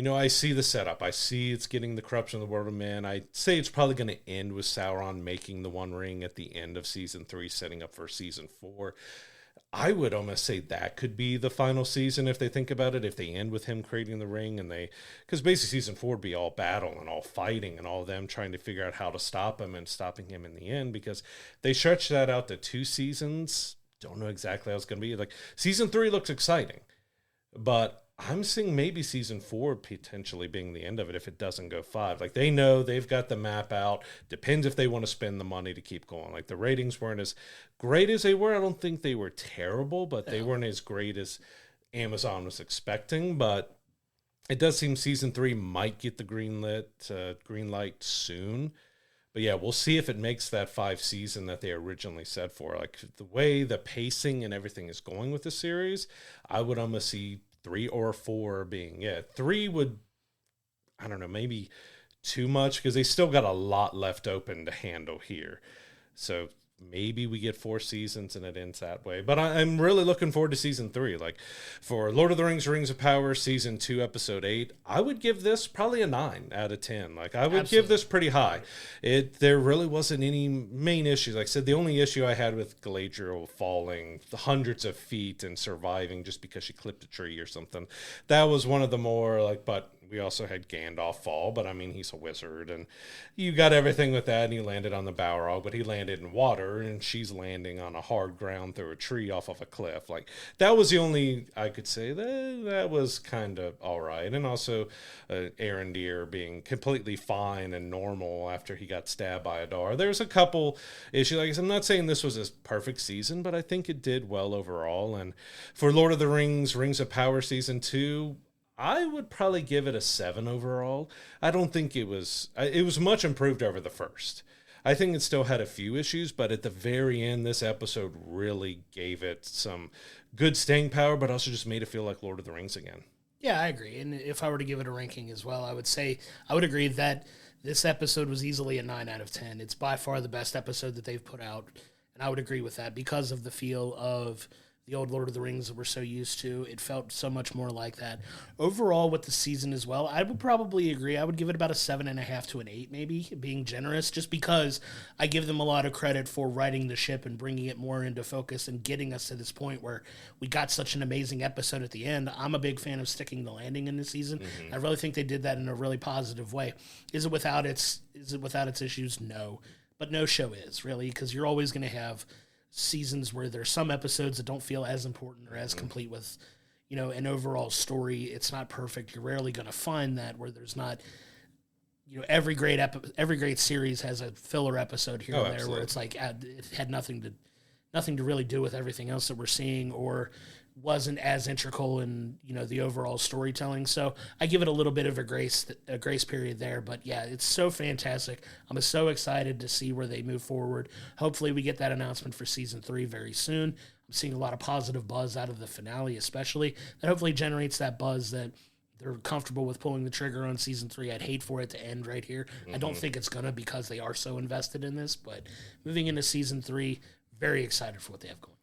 I see the setup. I see it's getting the corruption of the world of men. I say it's probably going to end with Sauron making the One Ring at the end of season 3, setting up for season 4. I would almost say that could be the final season if they think about it, if they end with him creating the ring, because basically season 4 would be all battle and all fighting and all them trying to figure out how to stop him and stopping him in the end, because they stretched that out to 2 seasons. Don't know exactly how it's going to be. Like, season 3 looks exciting, but I'm seeing maybe season 4 potentially being the end of it if it doesn't go 5. Like, they know they've got the map out. Depends if they want to spend the money to keep going. Like, the ratings weren't as great as they were. I don't think they were terrible, but they weren't as great as Amazon was expecting. But it does seem season 3 might get the green light soon. But yeah, we'll see if it makes that 5 season that they originally said for. Like, the way the pacing and everything is going with the series, I would almost see 3 or 4 being it. 3 would, I don't know, maybe too much, because they still got a lot left open to handle here. So maybe we get 4 seasons and it ends that way. But I'm really looking forward to season 3. Like, for Lord of the Rings, Rings of Power, season 2, episode 8, I would give this probably a 9 out of 10. Like, I would give this pretty high. There really wasn't any main issues. Like I said, the only issue I had with Galadriel falling the hundreds of feet and surviving just because she clipped a tree or something, that was one of the more but we also had Gandalf fall, but I mean, he's a wizard, and you got everything with that, and he landed on the Balrog, but he landed in water, and she's landing on a hard ground through a tree off of a cliff. Like, that was the only, I could say, that was kind of all right. And also, Arondir being completely fine and normal after he got stabbed by a Dar. There's a couple issues. Like, I'm not saying this was a perfect season, but I think it did well overall. And for Lord of the Rings, Rings of Power season 2, I would probably give it a 7 overall. I don't think it was much improved over the first. I think it still had a few issues, but at the very end, this episode really gave it some good staying power, but also just made it feel like Lord of the Rings again. Yeah, I agree. And if I were to give it a ranking as well, I would agree that this episode was easily a 9 out of 10. It's by far the best episode that they've put out, and I would agree with that because of the feel of the old Lord of the Rings that we're so used to. It felt so much more like that. Overall, with the season as well, I would probably agree. I would give it about a 7.5 to an 8, maybe, being generous, just because I give them a lot of credit for righting the ship and bringing it more into focus and getting us to this point where we got such an amazing episode at the end. I'm a big fan of sticking the landing in this season. Mm-hmm. I really think they did that in a really positive way. Is it without its issues? No. But no show is, really, because you're always going to have seasons where there's some episodes that don't feel as important or as complete with, an overall story. It's not perfect. You're rarely going to find that where there's not, every great series has a filler episode here and there absolutely. Where it's like it had nothing to really do with everything else that we're seeing or wasn't as integral in, the overall storytelling. So I give it a little bit of a grace period there, but yeah, it's so fantastic. I'm so excited to see where they move forward. Hopefully we get that announcement for season 3 very soon. I'm seeing a lot of positive buzz out of the finale, especially that hopefully generates that buzz that they're comfortable with pulling the trigger on season 3. I'd hate for it to end right here. Mm-hmm. I don't think it's gonna because they are so invested in this, but moving into season 3, very excited for what they have going.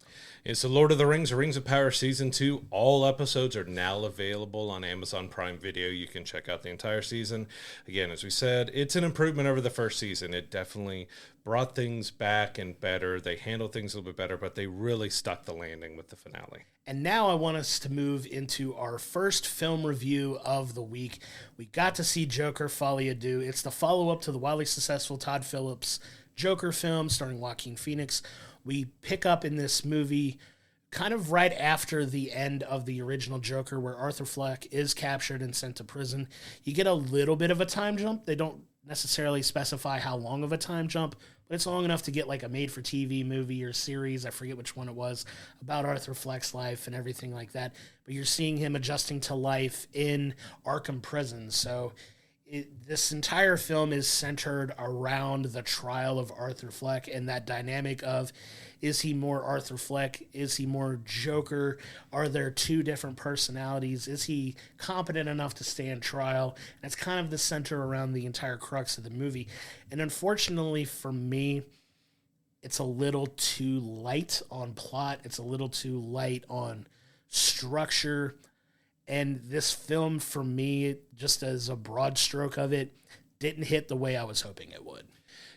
It's The Lord of the Rings, Rings of Power Season 2. All episodes are now available on Amazon Prime Video. You can check out the entire season. Again, as we said, it's an improvement over the first season. It definitely brought things back and better. They handled things a little bit better, but they really stuck the landing with the finale. And now I want us to move into our first film review of the week. We got to see Joker, Folie, Deux. It's the follow-up to the wildly successful Todd Phillips Joker film starring Joaquin Phoenix. We pick up in this movie kind of right after the end of the original Joker, where Arthur Fleck is captured and sent to prison. You get a little bit of a time jump. They don't necessarily specify how long of a time jump, but it's long enough to get like a made-for-TV movie or series, I forget which one it was, about Arthur Fleck's life and everything like that. But you're seeing him adjusting to life in Arkham Prison. So this entire film is centered around the trial of Arthur Fleck and that dynamic of, is he more Arthur Fleck? Is he more Joker? Are there two different personalities? Is he competent enough to stand trial? That's kind of the center around the entire crux of the movie. And unfortunately for me, it's a little too light on plot. It's a little too light on structure. And this film, for me, just as a broad stroke of it, didn't hit the way I was hoping it would.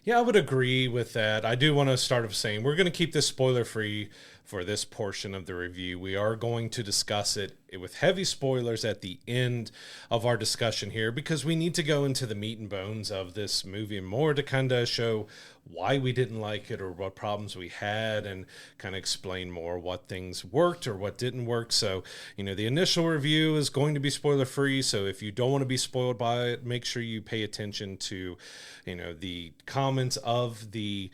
Yeah, I would agree with that. I do want to start with saying we're going to keep this spoiler-free for this portion of the review. We are going to discuss it with heavy spoilers at the end of our discussion here, because we need to go into the meat and bones of this movie more to kind of show why we didn't like it or what problems we had, and kind of explain more what things worked or what didn't work. So, the initial review is going to be spoiler free. So if you don't want to be spoiled by it, make sure you pay attention to, the comments of the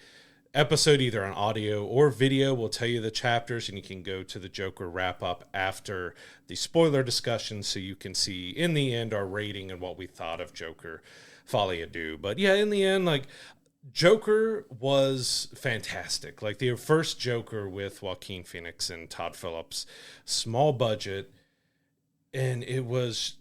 episode, either on audio or video. Will tell you the chapters, and you can go to the Joker wrap up after the spoiler discussion, so you can see in the end our rating and what we thought of Joker, Folie, Deux. But yeah, in the end, Joker was fantastic. The first Joker with Joaquin Phoenix and Todd Phillips, small budget, and it was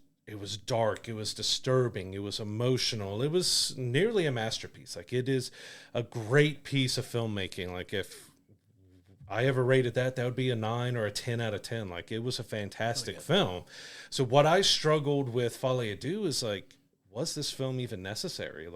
dark, it was disturbing, it was emotional, it was nearly a masterpiece. It is a great piece of filmmaking. If I ever rated that would be a 9 or a 10 out of 10. It was a fantastic film. So what I struggled with Folie, Deux is was this film even necessary?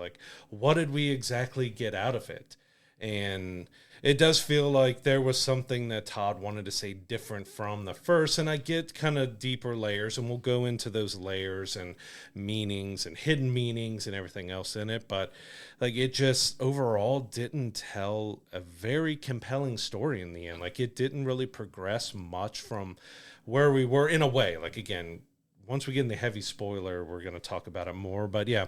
What did we exactly get out of it? And it does feel like there was something that Todd wanted to say different from the first, and I get kind of deeper layers, and we'll go into those layers and meanings and hidden meanings and everything else in it, but it just overall didn't tell a very compelling story in the end. It didn't really progress much from where we were, in a way. Again, once we get in the heavy spoiler, we're going to talk about it more. But yeah.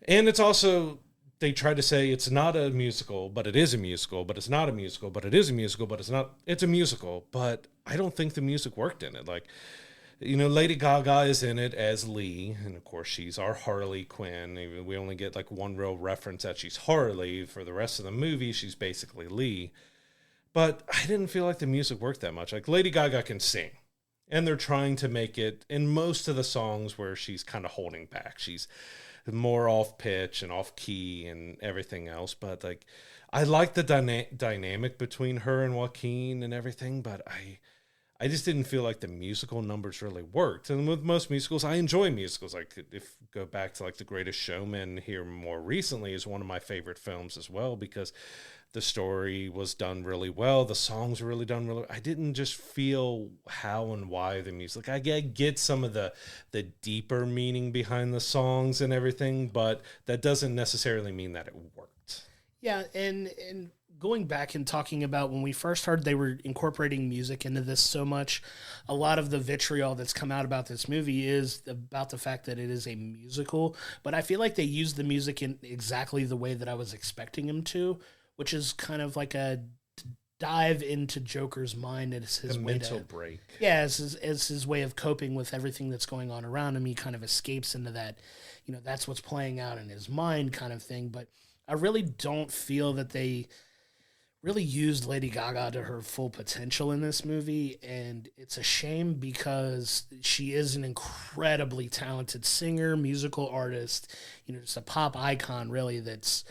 And it's also, they try to say it's not a musical, but it is a musical, but it's not a musical, but it is a musical, but it's not, it's a musical. But I don't think the music worked in it. Lady Gaga is in it as Lee, and of course she's our Harley Quinn. We only get one real reference that she's Harley. For the rest of the movie, she's basically Lee. But I didn't feel like the music worked that much. Lady Gaga can sing. And they're trying to make it in most of the songs where she's kind of holding back. She's more off pitch and off key and everything else. But I like the dynamic between her and Joaquin and everything. But I just didn't feel like the musical numbers really worked. And with most musicals, I enjoy musicals. If go back to The Greatest Showman here more recently is one of my favorite films as well, because the story was done really well. The songs were really done really well. I didn't just feel how and why the music. I get some of the deeper meaning behind the songs and everything, but that doesn't necessarily mean that it worked. Yeah, and going back and talking about when we first heard they were incorporating music into this so much, a lot of the vitriol that's come out about this movie is about the fact that it is a musical, but I feel like they used the music in exactly the way that I was expecting them to, which is kind of like a dive into Joker's mind. It's his mental break. Yeah, it's his way of coping with everything that's going on around him. He kind of escapes into that, that's what's playing out in his mind kind of thing. But I really don't feel that they really used Lady Gaga to her full potential in this movie, and it's a shame because she is an incredibly talented singer, musical artist, just a pop icon really that's,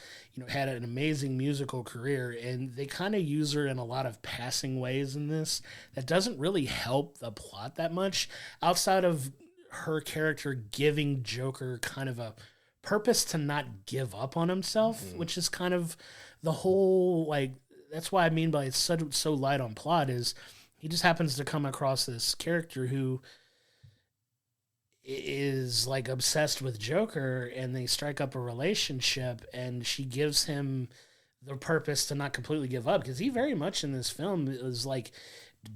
had an amazing musical career, and they kind of use her in a lot of passing ways in this that doesn't really help the plot that much outside of her character giving Joker kind of a purpose to not give up on himself, which is kind of the whole, like, that's why I mean by it's so light on plot is he just happens to come across this character who is like obsessed with Joker, and they strike up a relationship, and she gives him the purpose to not completely give up, because he very much in this film is like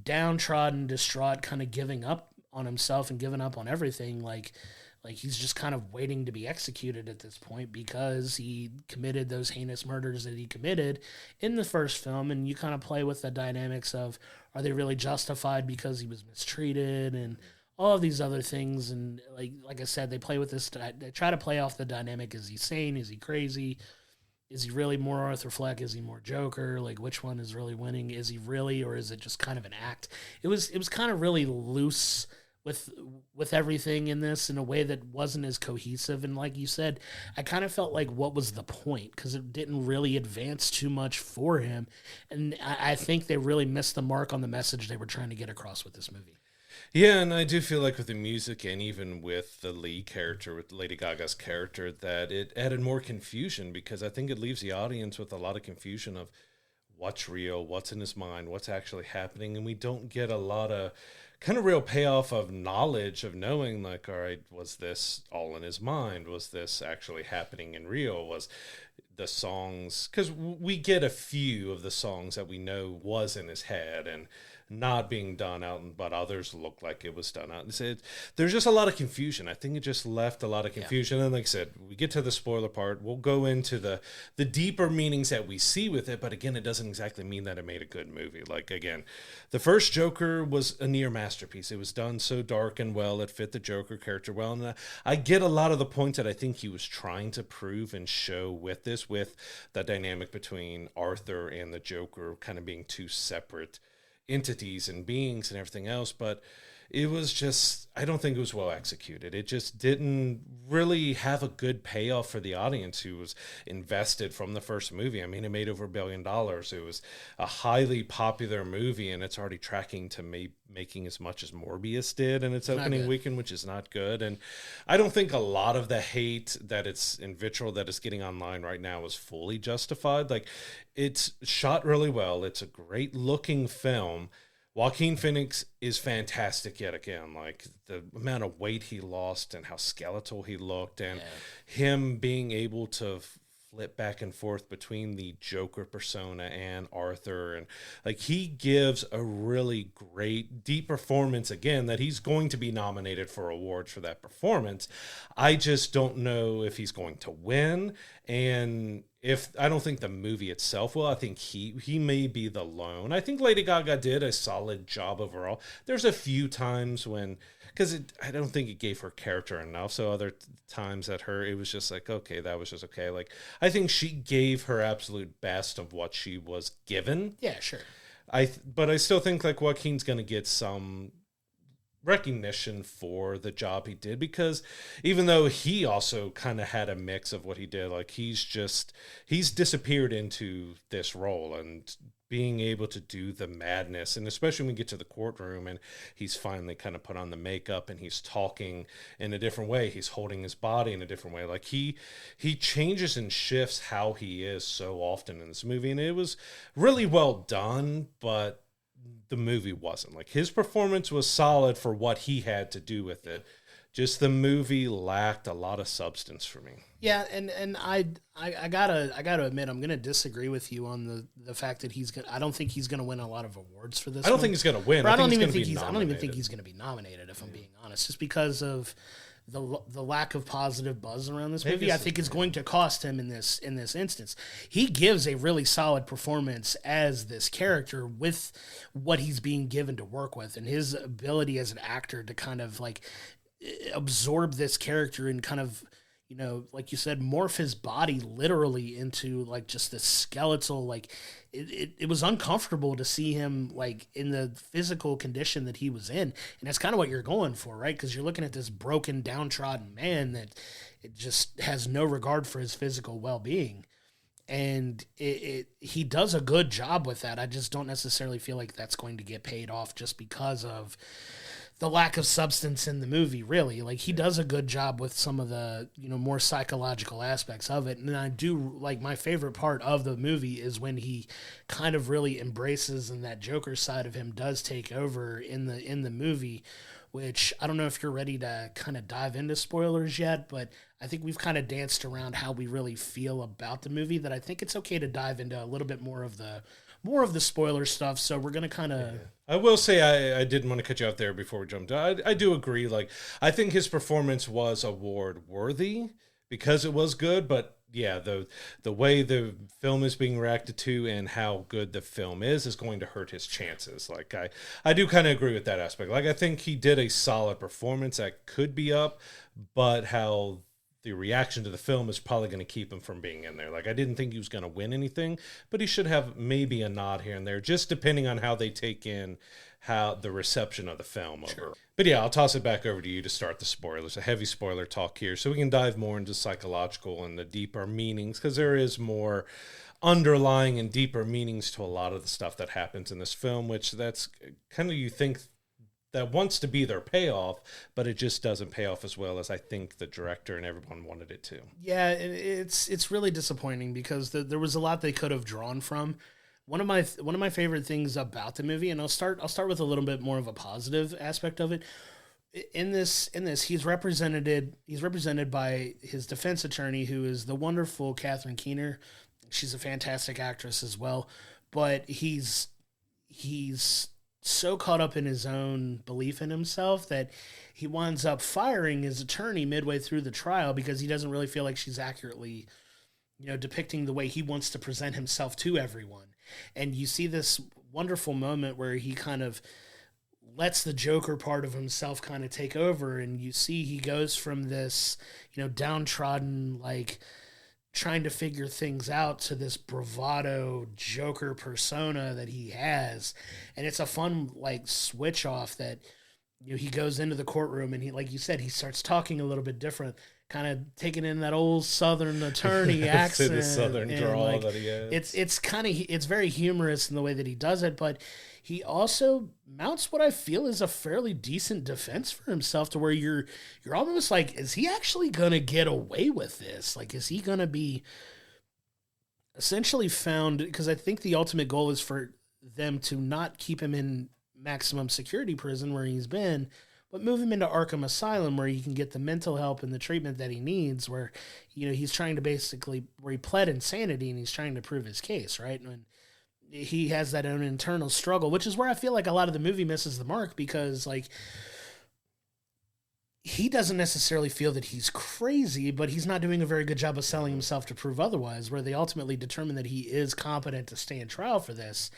downtrodden, distraught, kind of giving up on himself and giving up on everything, like he's just kind of waiting to be executed at this point because he committed those heinous murders that he committed in the first film. And you kind of play with the dynamics of, are they really justified because he was mistreated and all of these other things. And like I said, they play with this. They try to play off the dynamic. Is he sane? Is he crazy? Is he really more Arthur Fleck? Is he more Joker? Like, which one is really winning? Is he really, or is it just kind of an act? It was kind of really loose with everything in this in a way that wasn't as cohesive. And like you said, I kind of felt like, what was the point? Because it didn't really advance too much for him. And I think they really missed the mark on the message they were trying to get across with this movie. Yeah, and I do feel like with the music and even with the lead character, with Lady Gaga's character, that it added more confusion, because I think it leaves the audience with a lot of confusion of what's real, what's in his mind, what's actually happening, and we don't get a lot of kind of real payoff of knowledge of knowing, like, all right, was this all in his mind? Was this actually happening in real? Was the songs, because we get a few of the songs that we know was in his head and not being done out, but others look like it was done out. There's just a lot of confusion. I think it just left a lot of confusion. Yeah. And like I said, we get to the spoiler part. We'll go into the deeper meanings that we see with it. But again, it doesn't exactly mean that it made a good movie. Like, again, the first Joker was a near masterpiece. It was done so dark and well. It fit the Joker character well. And I get a lot of the points that I think he was trying to prove and show with this, with the dynamic between Arthur and the Joker kind of being two separate entities and beings and everything else. But it was just, I don't think it was well executed. It just didn't really have a good payoff for the audience who was invested from the first movie. I mean, it made over $1 billion. It was a highly popular movie, and it's already tracking to making as much as Morbius did in its opening weekend, which is not good. And I don't think a lot of the hate that it's in vitriol that is getting online right now is fully justified. Like, it's shot really well. It's a great looking film. Joaquin Phoenix is fantastic yet again. Like, the amount of weight he lost and how skeletal he looked, and him being able to flip back and forth between the Joker persona and Arthur. And like, he gives a really great, deep performance again, that he's going to be nominated for awards for that performance. I just don't know if he's going to win. And I don't think the movie itself will. I think he may be the lone. I think Lady Gaga did a solid job overall. There's a few times when, because I don't think it gave her character enough. So other times at her, it was just like, okay, that was just okay. Like, I think she gave her absolute best of what she was given. Yeah, sure. But I still think like Joaquin's going to get some recognition for the job he did, because even though he also kind of had a mix of what he did, like, he's disappeared into this role and being able to do the madness. And especially when we get to the courtroom and he's finally kind of put on the makeup and he's talking in a different way, he's holding his body in a different way, like he changes and shifts how he is so often in this movie. And it was really well done, but the movie wasn't. Like, his performance was solid for what he had to do with it. Just the movie lacked a lot of substance for me. Yeah, and I gotta admit, I'm gonna disagree with you on the fact that I don't think he's gonna win a lot of awards for this. I don't think he's gonna win. I don't even think he's gonna be nominated, if I'm being honest, just because of the lack of positive buzz around this movie. I think is going to cost him in this instance. He gives a really solid performance as this character with what he's being given to work with, and his ability as an actor to kind of like absorb this character and kind of like you said, morph his body literally into like just this skeletal, like it was uncomfortable to see him like in the physical condition that he was in. And that's kind of what you're going for, right? Because you're looking at this broken, downtrodden man that it just has no regard for his physical well-being. And he does a good job with that. I just don't necessarily feel like that's going to get paid off just because of the lack of substance in the movie, really. Like, he does a good job with some of the, more psychological aspects of it. And I do, like, my favorite part of the movie is when he kind of really embraces and that Joker side of him does take over in the movie, which I don't know if you're ready to kind of dive into spoilers yet, but I think we've kind of danced around how we really feel about the movie, that I think it's okay to dive into a little bit more of the spoiler stuff. So we're going to kind of... I will say I didn't want to cut you out there before we jumped. I do agree. Like, I think his performance was award worthy because it was good, but yeah, the way the film is being reacted to and how good the film is going to hurt his chances. Like, I do kind of agree with that aspect. Like, I think he did a solid performance that could be up, but how the reaction to the film is probably going to keep him from being in there. Like, I didn't think he was going to win anything, but he should have maybe a nod here and there, just depending on how they take in how the reception of the film over. But yeah, I'll toss it back over to you to start the spoilers, a heavy spoiler talk here, so we can dive more into psychological and the deeper meanings, because there is more underlying and deeper meanings to a lot of the stuff that happens in this film, which that's kind of, you think that wants to be their payoff, but it just doesn't pay off as well as I think the director and everyone wanted it to. Yeah, it's really disappointing because there was a lot they could have drawn from. One of my favorite things about the movie, and I'll start with a little bit more of a positive aspect of it. In this, he's represented by his defense attorney, who is the wonderful Catherine Keener. She's a fantastic actress as well, but he's so caught up in his own belief in himself that he winds up firing his attorney midway through the trial because he doesn't really feel like she's accurately, depicting the way he wants to present himself to everyone. And you see this wonderful moment where he kind of lets the Joker part of himself kind of take over, and you see he goes from this, downtrodden, like, trying to figure things out to this bravado Joker persona that he has. And it's a fun, like, switch off that, he goes into the courtroom and he, like you said, he starts talking a little bit different, kind of taking in that old Southern attorney accent. The Southern drawl, like, that he has. It's very humorous in the way that he does it, but he also mounts what I feel is a fairly decent defense for himself, to where you're almost like, is he actually going to get away with this? Like, is he going to be essentially found? Because I think the ultimate goal is for them to not keep him in maximum security prison where he's been, but move him into Arkham Asylum, where he can get the mental help and the treatment that he needs, where, he's trying to where he pled insanity and he's trying to prove his case, right? And he has that own internal struggle, which is where I feel like a lot of the movie misses the mark, because, like, he doesn't necessarily feel that he's crazy, but he's not doing a very good job of selling himself to prove otherwise, where they ultimately determine that he is competent to stand trial for this.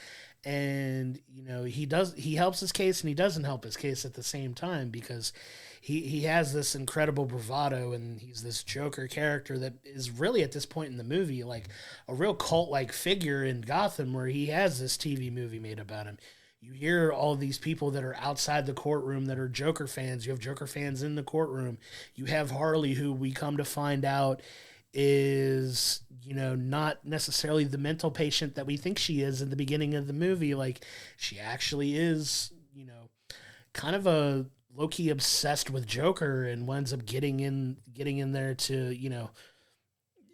And, he helps his case and he doesn't help his case at the same time, because he has this incredible bravado, and he's this Joker character that is really, at this point in the movie, like a real cult-like figure in Gotham, where he has this TV movie made about him. You hear all these people that are outside the courtroom that are Joker fans. You have Joker fans in the courtroom. You have Harley, who we come to find out is, not necessarily the mental patient that we think she is in the beginning of the movie. Like, she actually is, kind of a low-key obsessed with Joker, and winds up getting in there to,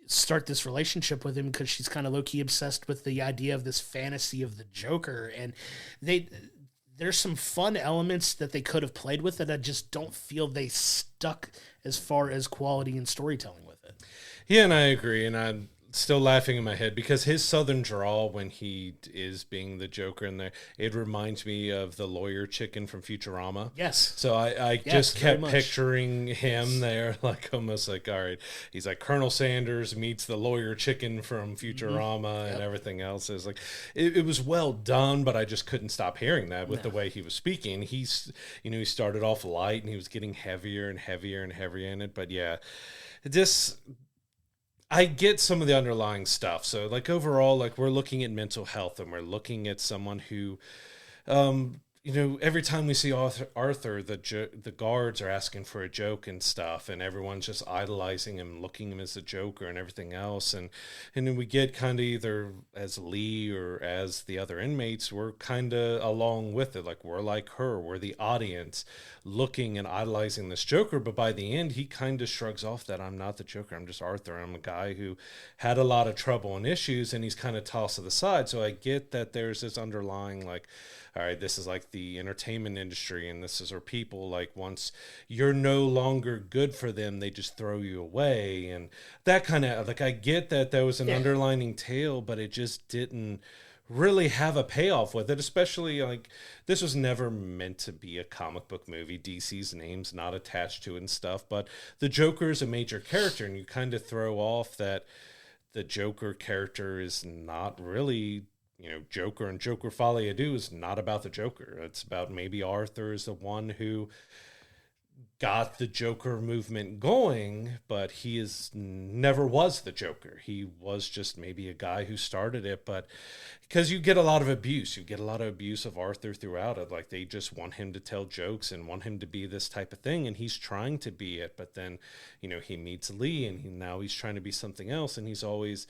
start this relationship with him, because she's kind of low-key obsessed with the idea of this fantasy of the Joker. And there's some fun elements that they could have played with that I just don't feel they stuck as far as quality and storytelling with it. Yeah, and I agree. And still laughing in my head because his southern drawl when he is being the Joker in there, it reminds me of the lawyer chicken from Futurama. Yes. So I Yes, just very kept much. picturing him there, like almost like, all right, he's like Colonel Sanders meets the lawyer chicken from Futurama and everything else. Is like, it was well done, but I just couldn't stop hearing that with the way he was speaking. He's, he started off light and he was getting heavier and heavier and heavier in it. But yeah, just I get some of the underlying stuff. So like overall, like we're looking at mental health and we're looking at someone who, every time we see Arthur, the guards are asking for a joke and stuff, and everyone's just idolizing him, looking him as the Joker and everything else. And then we get kind of either as Lee or as the other inmates, we're kind of along with it. Like we're like her, we're the audience looking and idolizing this Joker. But by the end, he kind of shrugs off that I'm not the Joker. I'm just Arthur. I'm a guy who had a lot of trouble and issues, and he's kind of tossed to the side. So I get that there's this underlying like, all right, this is like the entertainment industry, and this is where people like once you're no longer good for them, they just throw you away, and that kind of like I get that there was an underlining tale, but it just didn't really have a payoff with it. Especially like this was never meant to be a comic book movie. DC's name's not attached to it and stuff, but the Joker is a major character, and you kind of throw off that the Joker character is not really. Joker and Joker Folie is not about the Joker. It's about maybe Arthur is the one who got the Joker movement going, but he never was the Joker. He was just maybe a guy who started it, but because you get a lot of abuse. You get a lot of abuse of Arthur throughout it. Like they just want him to tell jokes and want him to be this type of thing, and he's trying to be it, but then, he meets Lee, and now he's trying to be something else, and he's always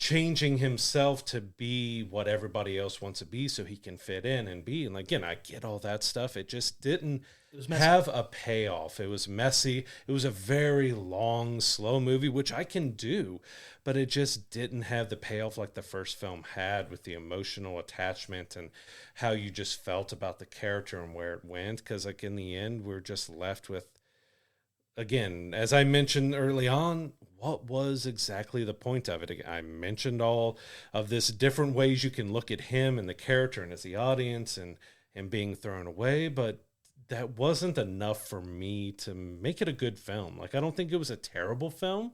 changing himself to be what everybody else wants to be so he can fit in and be. And again, I get all that stuff. It just didn't have a payoff. It was messy. It was a very long, slow movie, which I can do, but it just didn't have the payoff like the first film had with the emotional attachment and how you just felt about the character and where it went. Because like in the end, we're just left with, again, as I mentioned early on, what was exactly the point of it? I mentioned all of this different ways you can look at him and the character and as the audience and being thrown away, but that wasn't enough for me to make it a good film. Like, I don't think it was a terrible film,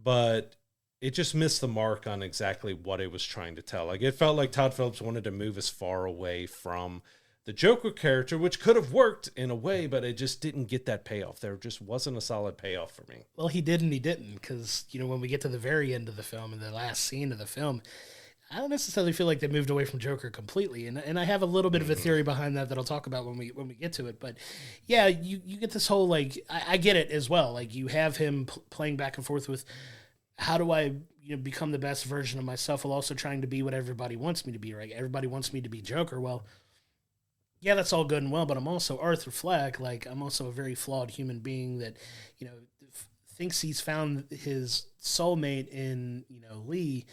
but it just missed the mark on exactly what it was trying to tell. Like, it felt like Todd Phillips wanted to move as far away from the Joker character, which could have worked in a way, but it just didn't get that payoff. There just wasn't a solid payoff for me. Well, he did and he didn't, because, when we get to the very end of the film and the last scene of the film, I don't necessarily feel like they moved away from Joker completely. And I have a little bit of a theory behind that I'll talk about when we get to it. But yeah, you get this whole, like, I get it as well. Like, you have him playing back and forth with, how do I become the best version of myself while also trying to be what everybody wants me to be, right? Everybody wants me to be Joker. Well, yeah, that's all good and well, but I'm also Arthur Fleck. Like, I'm also a very flawed human being that, thinks he's found his soulmate in, Lee,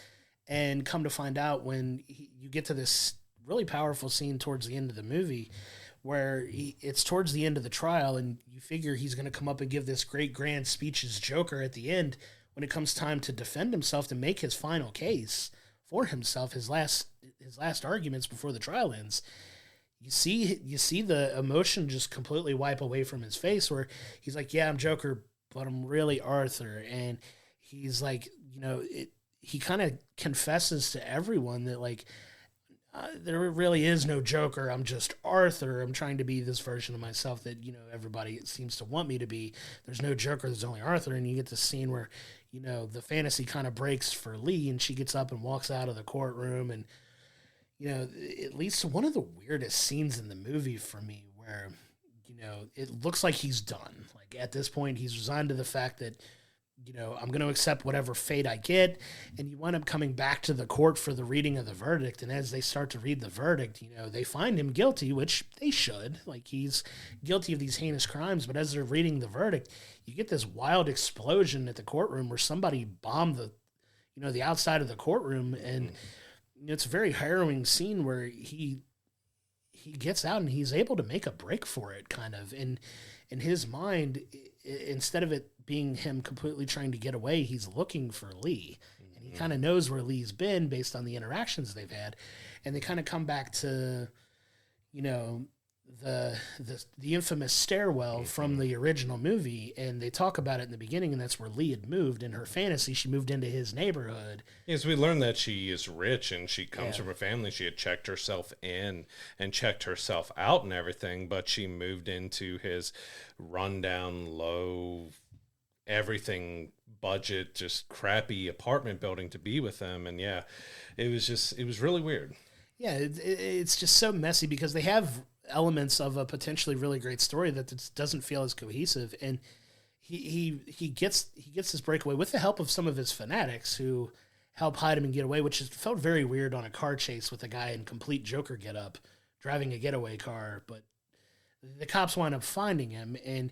and come to find out when you get to this really powerful scene towards the end of the movie where it's towards the end of the trial, and you figure he's going to come up and give this great grand speech as Joker at the end when it comes time to defend himself, to make his final case for himself, his last arguments before the trial ends. You see the emotion just completely wipe away from his face, where he's like, yeah, I'm Joker, but I'm really Arthur. And he's like, he kind of confesses to everyone that, like, there really is no Joker. I'm just Arthur. I'm trying to be this version of myself that, everybody seems to want me to be. There's no Joker. There's only Arthur. And you get this scene where, the fantasy kind of breaks for Lee, and she gets up and walks out of the courtroom, and at least one of the weirdest scenes in the movie for me where, it looks like he's done. Like, at this point, he's resigned to the fact that, I'm going to accept whatever fate I get. And you wind up coming back to the court for the reading of the verdict. And as they start to read the verdict, they find him guilty, which they should. Like, he's guilty of these heinous crimes. But as they're reading the verdict, you get this wild explosion at the courtroom where somebody bombed the outside of the courtroom. And it's a very harrowing scene where he he gets out and he's able to make a break for it, kind of. And in his mind, instead of it being him completely trying to get away, he's looking for Lee. And he kind of knows where Lee's been based on the interactions they've had. And they kind of come back to, you know, the infamous stairwell from the original movie, and they talk about it in the beginning, and that's where Lee had moved in her fantasy. She moved into his neighborhood. Yes, we learned that she is rich and she comes from a family. She had checked herself in and checked herself out and everything, but she moved into his rundown, low, everything budget, just crappy apartment building to be with him. And yeah, it was really weird. Yeah, it's just so messy because they have elements of a potentially really great story that just doesn't feel as cohesive, and he gets this breakaway with the help of some of his fanatics who help hide him and get away, which felt very weird on a car chase with a guy in complete Joker getup driving a getaway car. But the cops wind up finding him, and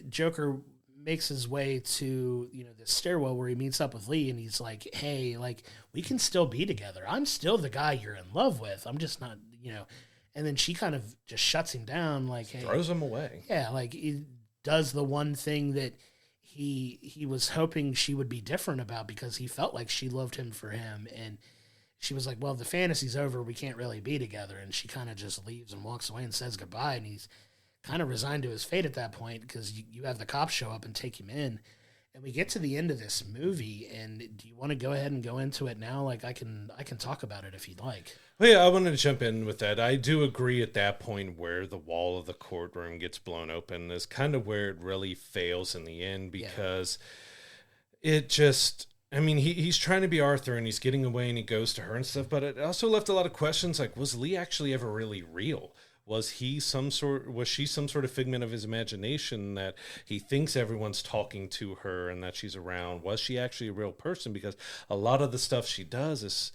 Joker makes his way to, you know, this stairwell where he meets up with Lee, and he's like, hey, like, we can still be together. I'm still the guy you're in love with. I'm just not, you know. And then she kind of just shuts him down, like, hey, throws him away. Yeah, like, he does the one thing that he was hoping she would be different about, because he felt like she loved him for him. And she was like, well, the fantasy's over. We can't really be together. And she kind of just leaves and walks away and says goodbye. And he's kind of resigned to his fate at that point, because you have the cops show up and take him in. And we get to the end of this movie, and do you want to go ahead and go into it now? Like, I can talk about it if you'd like. Well, yeah, I wanted to jump in with that. I do agree at that point where the wall of the courtroom gets blown open is kind of where it really fails in the end, because it just, I mean, he's trying to be Arthur and he's getting away and he goes to her and stuff, but it also left a lot of questions like, was Lee actually ever really real? Was she some sort of figment of his imagination that he thinks everyone's talking to her and that she's around? Was she actually a real person? Because a lot of the stuff she does is,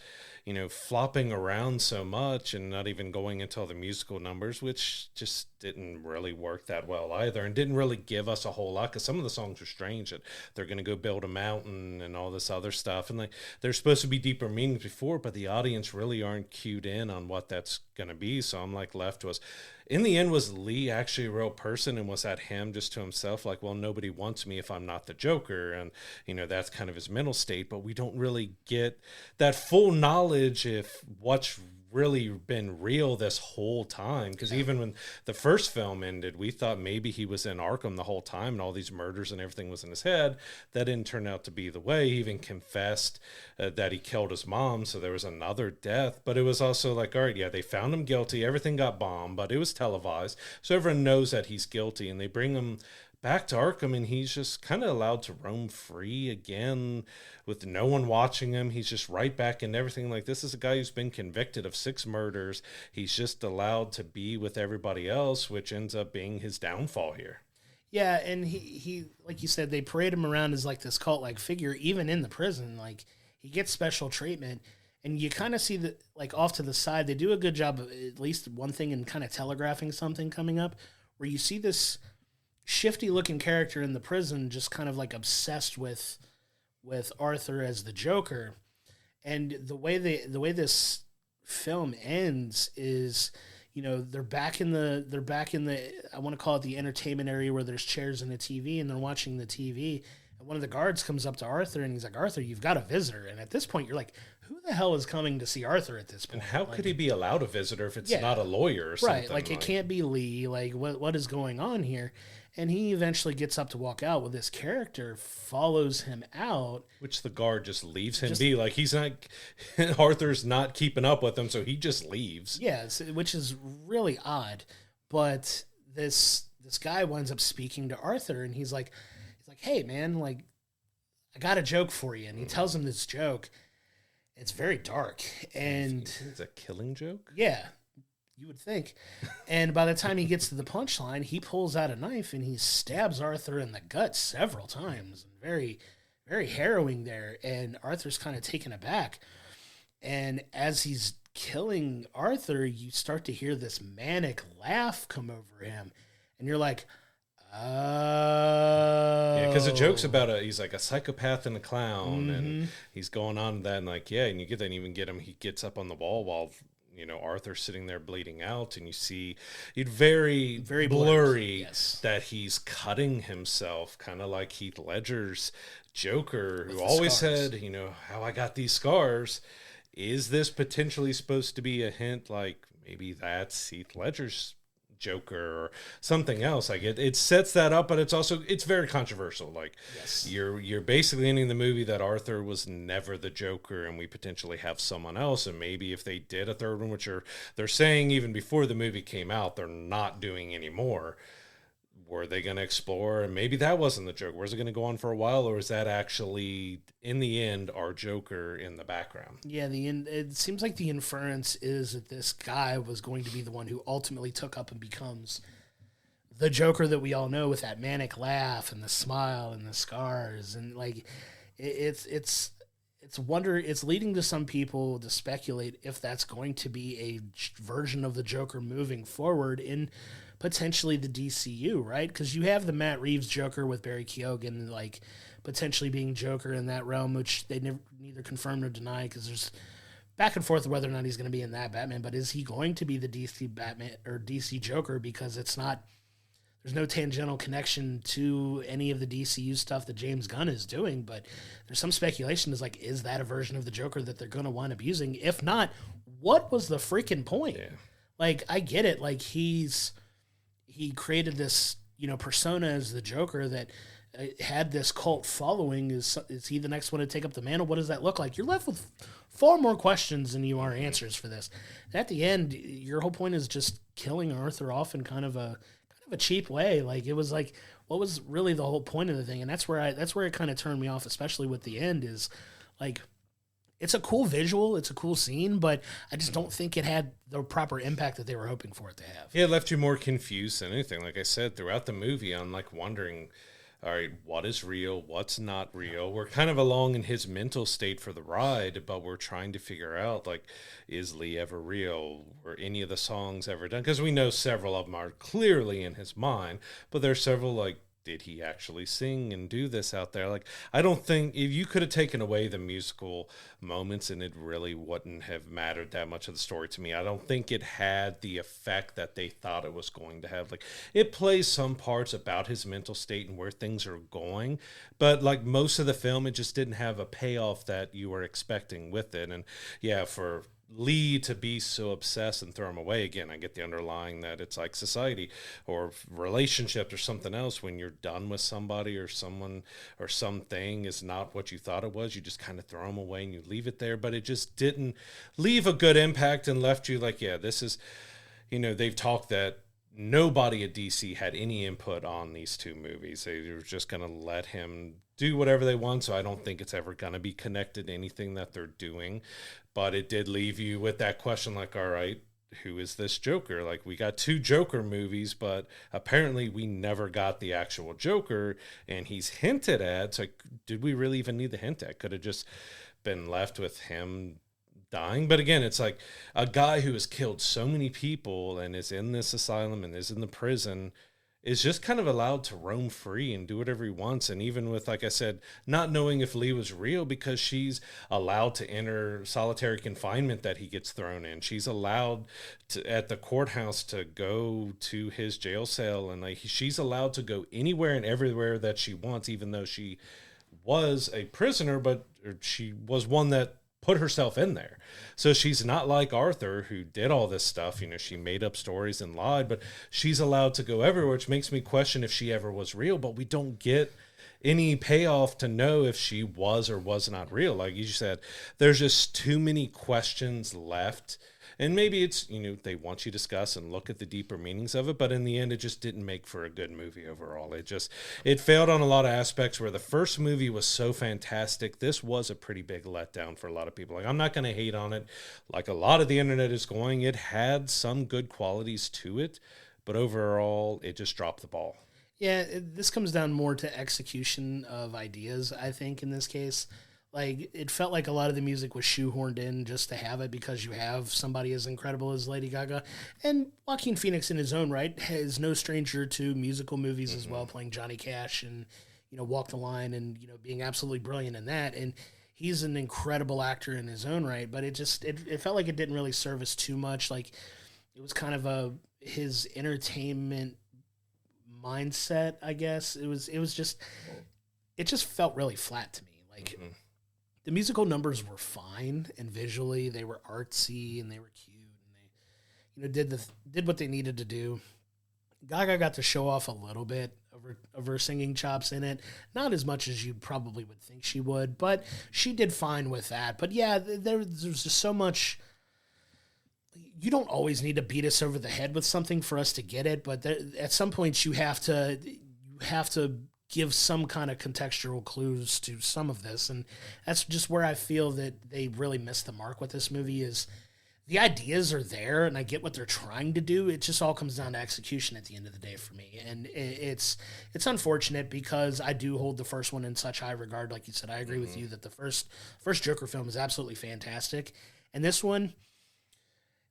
you know, flopping around so much and not even going into all the musical numbers, which just didn't really work that well either, and didn't really give us a whole lot, because some of the songs are strange, that they're going to go build a mountain and all this other stuff, and like there's supposed to be deeper meanings before, but the audience really aren't cued in on what that's going to be. So I'm like left to us. In the end, was Lee actually a real person, and was that him just to himself, like, well, nobody wants me if I'm not the Joker, and, you know, that's kind of his mental state, but we don't really get that full knowledge if what's really been real this whole time, because even when the first film ended, we thought maybe he was in Arkham the whole time and all these murders and everything was in his head. That didn't turn out to be the way. He even confessed that he killed his mom, so there was another death. But it was also like, all right, yeah, they found him guilty, everything got bombed, but it was televised, so everyone knows that he's guilty, and they bring him back to Arkham, and he's just kind of allowed to roam free again with no one watching him. He's just right back in everything. Like, this is a guy who's been convicted of 6 murders. He's just allowed to be with everybody else, which ends up being his downfall here. Yeah, and he like you said, they parade him around as like this cult-like figure, even in the prison. Like, he gets special treatment, and you kind of see that, like, off to the side, they do a good job of at least one thing in kind of telegraphing something coming up, where you see this shifty looking character in the prison just kind of like obsessed with Arthur as the Joker. And the way this film ends is, you know, they're back in the I want to call it the entertainment area, where there's chairs and a TV, and they're watching the TV, and one of the guards comes up to Arthur and he's like, Arthur, you've got a visitor. And at this point you're like, who the hell is coming to see Arthur at this point? And how could he be allowed a visitor if it's not a lawyer or something? Right, like it can't be Lee. Like, what is going on here? And he eventually gets up to walk out. Well, this character follows him out. Which the guard just leaves him be. Like, he's not, Arthur's not keeping up with him, so he just leaves. Yes, which is really odd. But this guy winds up speaking to Arthur, and he's like, hey, man, like, I got a joke for you. And he tells him this joke. It's very dark. And it's a killing joke? Yeah. You would think. And by the time he gets to the punchline, he pulls out a knife and he stabs Arthur in the gut several times. Very, very harrowing there. And Arthur's kind of taken aback. And as he's killing Arthur, you start to hear this manic laugh come over him. And you're like, oh. Yeah, because the joke's about he's like a psychopath and a clown. And he's going on that. And like, yeah, and you get that, and even get him, he gets up on the wall while, Arthur sitting there bleeding out, and you see it very, Very blurry yes. that he's cutting himself, kind of like Heath Ledger's Joker, With who the always scars. said, how I got these scars. Is this potentially supposed to be a hint, like maybe that's Heath Ledger's Joker or something else? Like it sets that up, but it's very controversial. Like Yes. you're basically ending the movie that Arthur was never the Joker, and we potentially have someone else. And maybe if they did a third one, which they're saying even before the movie came out, they're not doing anymore. Were they going to explore? And maybe that wasn't the Joker. Was it going to go on for a while, or is that actually in the end our Joker in the background? Yeah, it seems like the inference is that this guy was going to be the one who ultimately took up and becomes the Joker that we all know, with that manic laugh and the smile and the scars, and like it's it's leading to some people to speculate if that's going to be a version of the Joker moving forward in potentially the DCU, right? Because you have the Matt Reeves Joker with Barry Keoghan, like potentially being Joker in that realm, which they neither confirm nor deny, because there's back and forth whether or not he's going to be in that Batman. But is he going to be the DC Batman or DC Joker? Because there's no tangential connection to any of the DCU stuff that James Gunn is doing. But there's some speculation is that a version of the Joker that they're going to wind up using? If not, what was the freaking point? Yeah. Like, I get it. Like, he created this, persona as the Joker that had this cult following. Is he the next one to take up the mantle? What does that look like? You're left with far more questions than you are answers for this. At the end, your whole point is just killing Arthur off in kind of a cheap way. Like, it was like, what was really the whole point of the thing? And that's where it kind of turned me off, especially with the end. Is like, it's a cool visual, it's a cool scene, but I just don't think it had the proper impact that they were hoping for it to have. Yeah, it left you more confused than anything. Like I said, throughout the movie, I'm like wondering, all right, what is real? What's not real? We're kind of along in his mental state for the ride, but we're trying to figure out, like, is Lee ever real? Were any of the songs ever done? Because we know several of them are clearly in his mind, but there's several, like, did he actually sing and do this out there? Like, I don't think if you could have taken away the musical moments and it really wouldn't have mattered that much of the story to me. I don't think it had the effect that they thought it was going to have. Like, it plays some parts about his mental state and where things are going, but like most of the film, it just didn't have a payoff that you were expecting with it. And yeah, for Lee to be so obsessed and throw him away again, I get the underlying that it's like society or relationship or something else. When you're done with somebody or someone or something is not what you thought it was, you just kind of throw them away and you leave it there. But it just didn't leave a good impact and left you like, yeah, this is, they've talked that nobody at DC had any input on these two movies. They were just going to let him do whatever they want. So I don't think it's ever going to be connected to anything that they're doing. But it did leave you with that question, like, all right, who is this Joker? Like, we got two Joker movies, but apparently we never got the actual Joker, and he's hinted at. So, like, did we really even need the hint at? Could have just been left with him dying. But again, it's like a guy who has killed so many people and is in this asylum and is in the prison is just kind of allowed to roam free and do whatever he wants. And even with, like I said, not knowing if Lee was real, because she's allowed to enter solitary confinement that he gets thrown in. She's allowed to, at the courthouse, to go to his jail cell, and like she's allowed to go anywhere and everywhere that she wants, even though she was a prisoner, but she was one that put herself in there. So she's not like Arthur, who did all this stuff. She made up stories and lied, but she's allowed to go everywhere, which makes me question if she ever was real. But we don't get any payoff to know if she was or was not real. Like you said, there's just too many questions left. And maybe it's, they want you to discuss and look at the deeper meanings of it, but in the end, it just didn't make for a good movie overall. It failed on a lot of aspects. Where the first movie was so fantastic, this was a pretty big letdown for a lot of people. Like, I'm not going to hate on it like a lot of the internet is going. It had some good qualities to it, but overall, it just dropped the ball. Yeah, this comes down more to execution of ideas, I think, in this case. Like, it felt like a lot of the music was shoehorned in just to have it because you have somebody as incredible as Lady Gaga. And Joaquin Phoenix, in his own right, is no stranger to musical movies as well, playing Johnny Cash and, Walk the Line and, being absolutely brilliant in that. And he's an incredible actor in his own right, but it felt like it didn't really serve us too much. Like it was kind of his entertainment mindset, I guess. It just felt really flat to me. Like the musical numbers were fine, and visually they were artsy and they were cute, and they did what they needed to do. Gaga got to show off a little bit of her singing chops in it. Not as much as you probably would think she would, but she did fine with that. But yeah, there's just so much. You don't always need to beat us over the head with something for us to get it, but at some points you have to give some kind of contextual clues to some of this, and that's just where I feel that they really missed the mark with this movie. Is the ideas are there, and I get what they're trying to do. It just all comes down to execution at the end of the day for me. And it's unfortunate because I do hold the first one in such high regard. Like you said, I agree with you that the first Joker film is absolutely fantastic. And this one,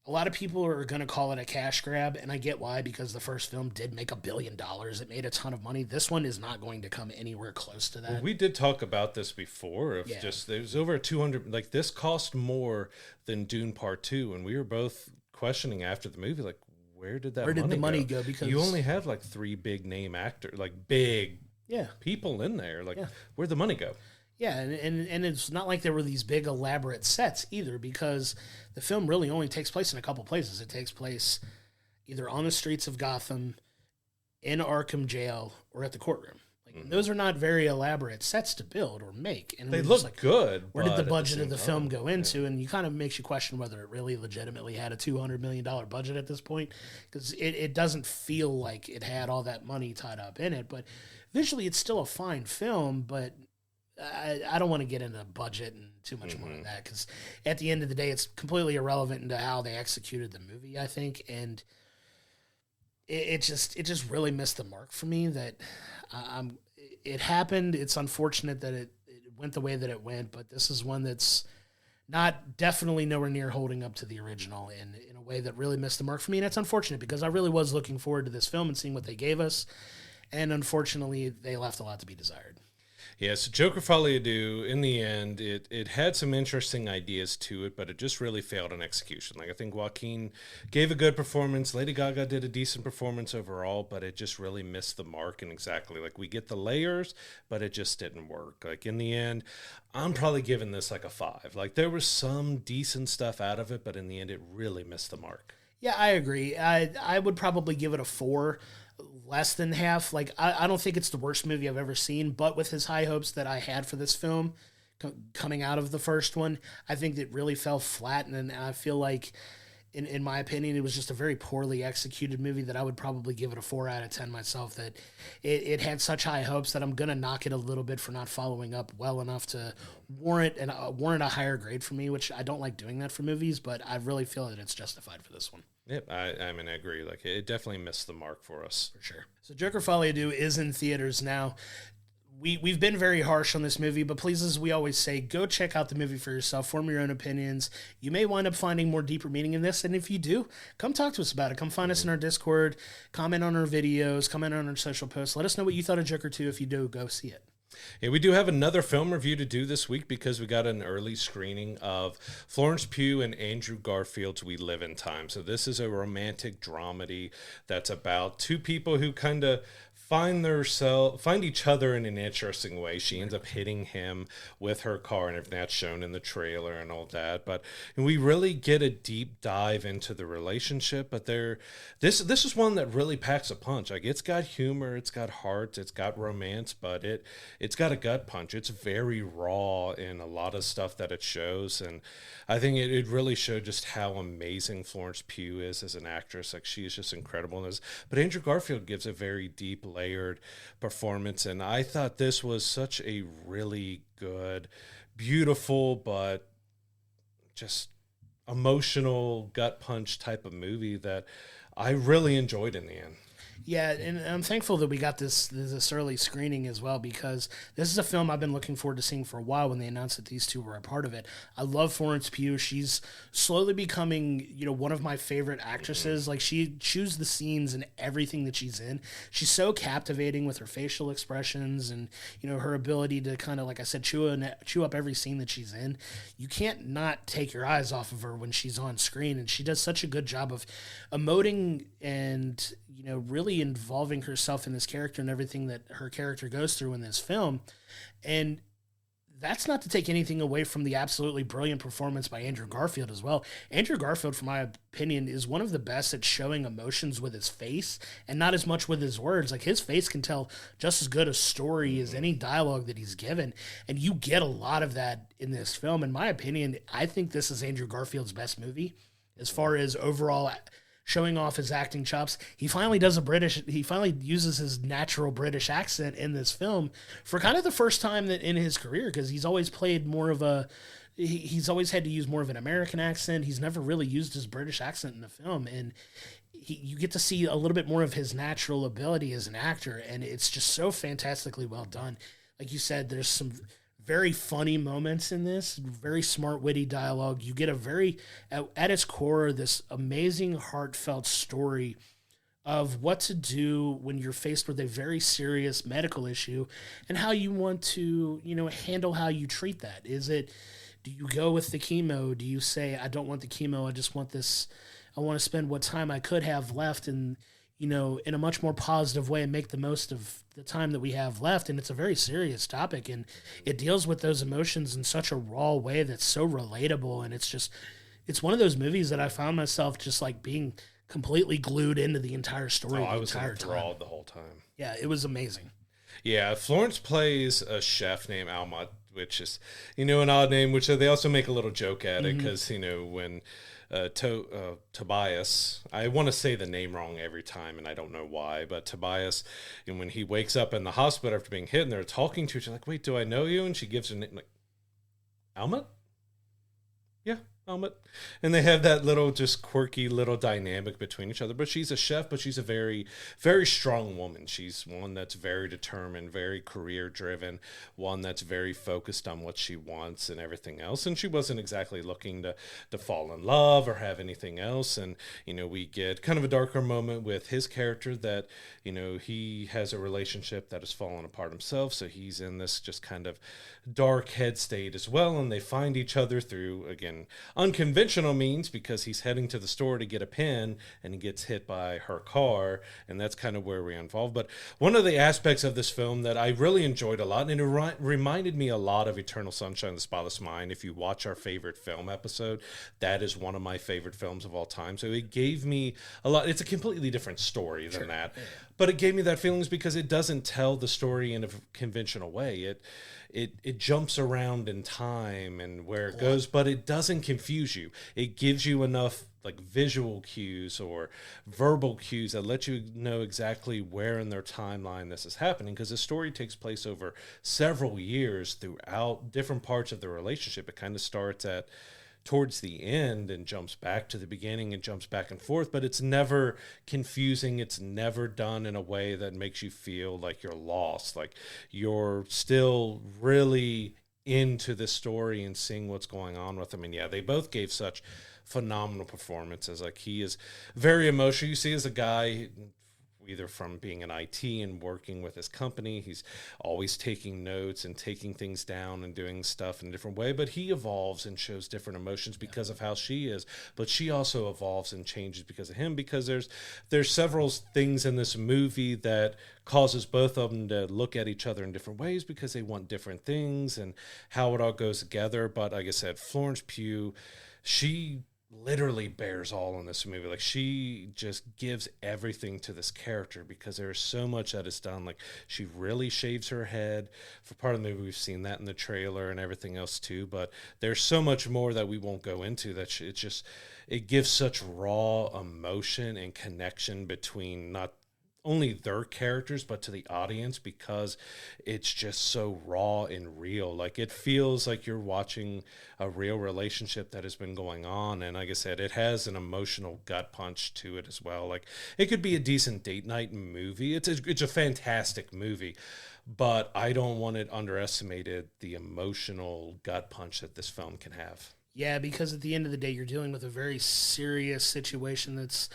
a lot of people are going to call it a cash grab, and I get why, because the first film did make $1 billion. It made a ton of money. This one is not going to come anywhere close to that. Well, we did talk about this before. There's over 200. Like this cost more than Dune Part 2, and we were both questioning after the movie, like, where did the money go? Because you only have like 3 big name actors, like big people in there. Like, where'd the money go? Yeah, and it's not like there were these big elaborate sets either, because the film really only takes place in a couple places. It takes place either on the streets of Gotham, in Arkham Jail, or at the courtroom. Like those are not very elaborate sets to build or make. And they look like, good. Where did the budget of the film go into? And you kind of makes you question whether it really legitimately had a $200 million budget at this point, because it doesn't feel like it had all that money tied up in it. But visually, it's still a fine film, but I don't want to get into budget and too much more of that, because at the end of the day, it's completely irrelevant into how they executed the movie, I think, and it just really missed the mark for me. That it happened. It's unfortunate that it went the way that it went, but this is one that's definitely nowhere near holding up to the original in a way that really missed the mark for me, and it's unfortunate because I really was looking forward to this film and seeing what they gave us, and unfortunately, they left a lot to be desired. Yeah, so Joker Folie, in the end, it had some interesting ideas to it, but it just really failed in execution. Like, I think Joaquin gave a good performance. Lady Gaga did a decent performance overall, but it just really missed the mark. And exactly, like, we get the layers, but it just didn't work. Like, in the end, I'm probably giving this like a 5. Like, there was some decent stuff out of it, but in the end, it really missed the mark. Yeah, I agree. I would probably give it a 4. Less than half. Like, I don't think it's the worst movie I've ever seen, but with as high hopes that I had for this film coming out of the first one, I think it really fell flat, and I feel like, in my opinion, it was just a very poorly executed movie that I would probably give it a 4 out of 10 myself. That it had such high hopes that I'm going to knock it a little bit for not following up well enough to warrant a higher grade for me, which I don't like doing that for movies, but I really feel that it's justified for this one. Yep, I mean, I agree. Like, it definitely missed the mark for us. For sure. So Joker Folie is in theaters now. We've been very harsh on this movie, but please, as we always say, go check out the movie for yourself, form your own opinions. You may wind up finding more deeper meaning in this, and if you do, come talk to us about it. Come find us in our Discord, comment on our videos, comment on our social posts. Let us know what you thought of Joker 2 if you do go see it. Yeah, we do have another film review to do this week because we got an early screening of Florence Pugh and Andrew Garfield's We Live in Time. So this is a romantic dramedy that's about 2 people who kind of find each other in an interesting way. She ends up hitting him with her car and everything that's shown in the trailer and all that. But we really get a deep dive into the relationship. But this is one that really packs a punch. Like, it's got humor, it's got heart, it's got romance, but it's got a gut punch. It's very raw in a lot of stuff that it shows. And I think it really showed just how amazing Florence Pugh is as an actress. Like, she is just incredible in this. But Andrew Garfield gives a very deep, layered performance, and I thought this was such a really good, beautiful, but just emotional gut punch type of movie that I really enjoyed in the end. Yeah, and I'm thankful that we got this early screening as well, because this is a film I've been looking forward to seeing for a while when they announced that these two were a part of it. I love Florence Pugh. She's slowly becoming, one of my favorite actresses. Like, she chews the scenes in everything that she's in. She's so captivating with her facial expressions and, her ability to kind of, like I said, chew up every scene that she's in. You can't not take your eyes off of her when she's on screen, and she does such a good job of emoting and really involving herself in this character and everything that her character goes through in this film. And that's not to take anything away from the absolutely brilliant performance by Andrew Garfield as well. Andrew Garfield, for my opinion, is one of the best at showing emotions with his face and not as much with his words. Like, his face can tell just as good a story as any dialogue that he's given. And you get a lot of that in this film. In my opinion, I think this is Andrew Garfield's best movie as far as overall showing off his acting chops. He finally uses his natural British accent in this film for kind of the first time that in his career, because he's always played he's always had to use more of an American accent. He's never really used his British accent in the film. And you get to see a little bit more of his natural ability as an actor. And it's just so fantastically well done. Like you said, there's some very funny moments in this, very smart, witty dialogue. You get at its core, this amazing, heartfelt story of what to do when you're faced with a very serious medical issue and how you want to, handle how you treat that. Do you go with the chemo? Do you say, I don't want the chemo, I just want this, I want to spend what time I could have left in a much more positive way and make the most of the time that we have left. And it's a very serious topic, and it deals with those emotions in such a raw way that's so relatable. And it's one of those movies that I found myself just like being completely glued into the entire story. I was enthralled the whole time. Yeah, it was amazing. Yeah, Florence plays a chef named Alma, which is, an odd name, which they also make a little joke at it because, when Tobias, I want to say the name wrong every time, and I don't know why, but Tobias, and when he wakes up in the hospital after being hit, and they're talking to each other, like, wait, do I know you? And she gives her name, like, Alma? Yeah, Alma. And they have that little, just quirky little dynamic between each other. But she's a chef, but she's a very, very strong woman. She's one that's very determined, very career driven, one that's very focused on what she wants and everything else. And she wasn't exactly looking to fall in love or have anything else. And, we get kind of a darker moment with his character that, he has a relationship that has fallen apart himself. So he's in this just kind of dark head state as well. And they find each other through, again, unconventional means, because he's heading to the store to get a pen and he gets hit by her car, and that's kind of where we involve. But one of the aspects of this film that I really enjoyed a lot, and it reminded me a lot of Eternal Sunshine of the Spotless Mind. If you watch our favorite film episode, that is one of my favorite films of all time. So it gave me a lot. It's a completely different story than that, but it gave me that feelings because it doesn't tell the story in a conventional way. It jumps around in time and where it goes, but it doesn't confuse you. It gives you enough like visual cues or verbal cues that let you know exactly where in their timeline this is happening, because the story takes place over several years throughout different parts of the relationship. It kind of starts at towards the end and jumps back to the beginning and jumps back and forth, but it's never confusing. It's never done in a way that makes you feel like you're lost, like you're still really into the story and seeing what's going on with them. And yeah, they both gave such phenomenal performances. Like, he is very emotional. You see, as a guy, either from being in IT and working with his company, he's always taking notes and taking things down and doing stuff in a different way, but he evolves and shows different emotions because of how she is, but she also evolves and changes because of him, because there's several things in this movie that causes both of them to look at each other in different ways because they want different things and how it all goes together. But like I said, Florence Pugh, she literally bears all in this movie. Like, she just gives everything to this character because there's so much that is done. Like, she really shaves her head for part of the movie. We've seen that in the trailer and everything else too, but there's so much more that we won't go into that it gives such raw emotion and connection between not only their characters, but to the audience, because it's just so raw and real. Like, it feels like you're watching a real relationship that has been going on. And like I said, it has an emotional gut punch to it as well. Like, it could be a decent date night movie. It's a fantastic movie, but I don't want it underestimated, the emotional gut punch that this film can have. Yeah, because at the end of the day, you're dealing with a very serious situation that's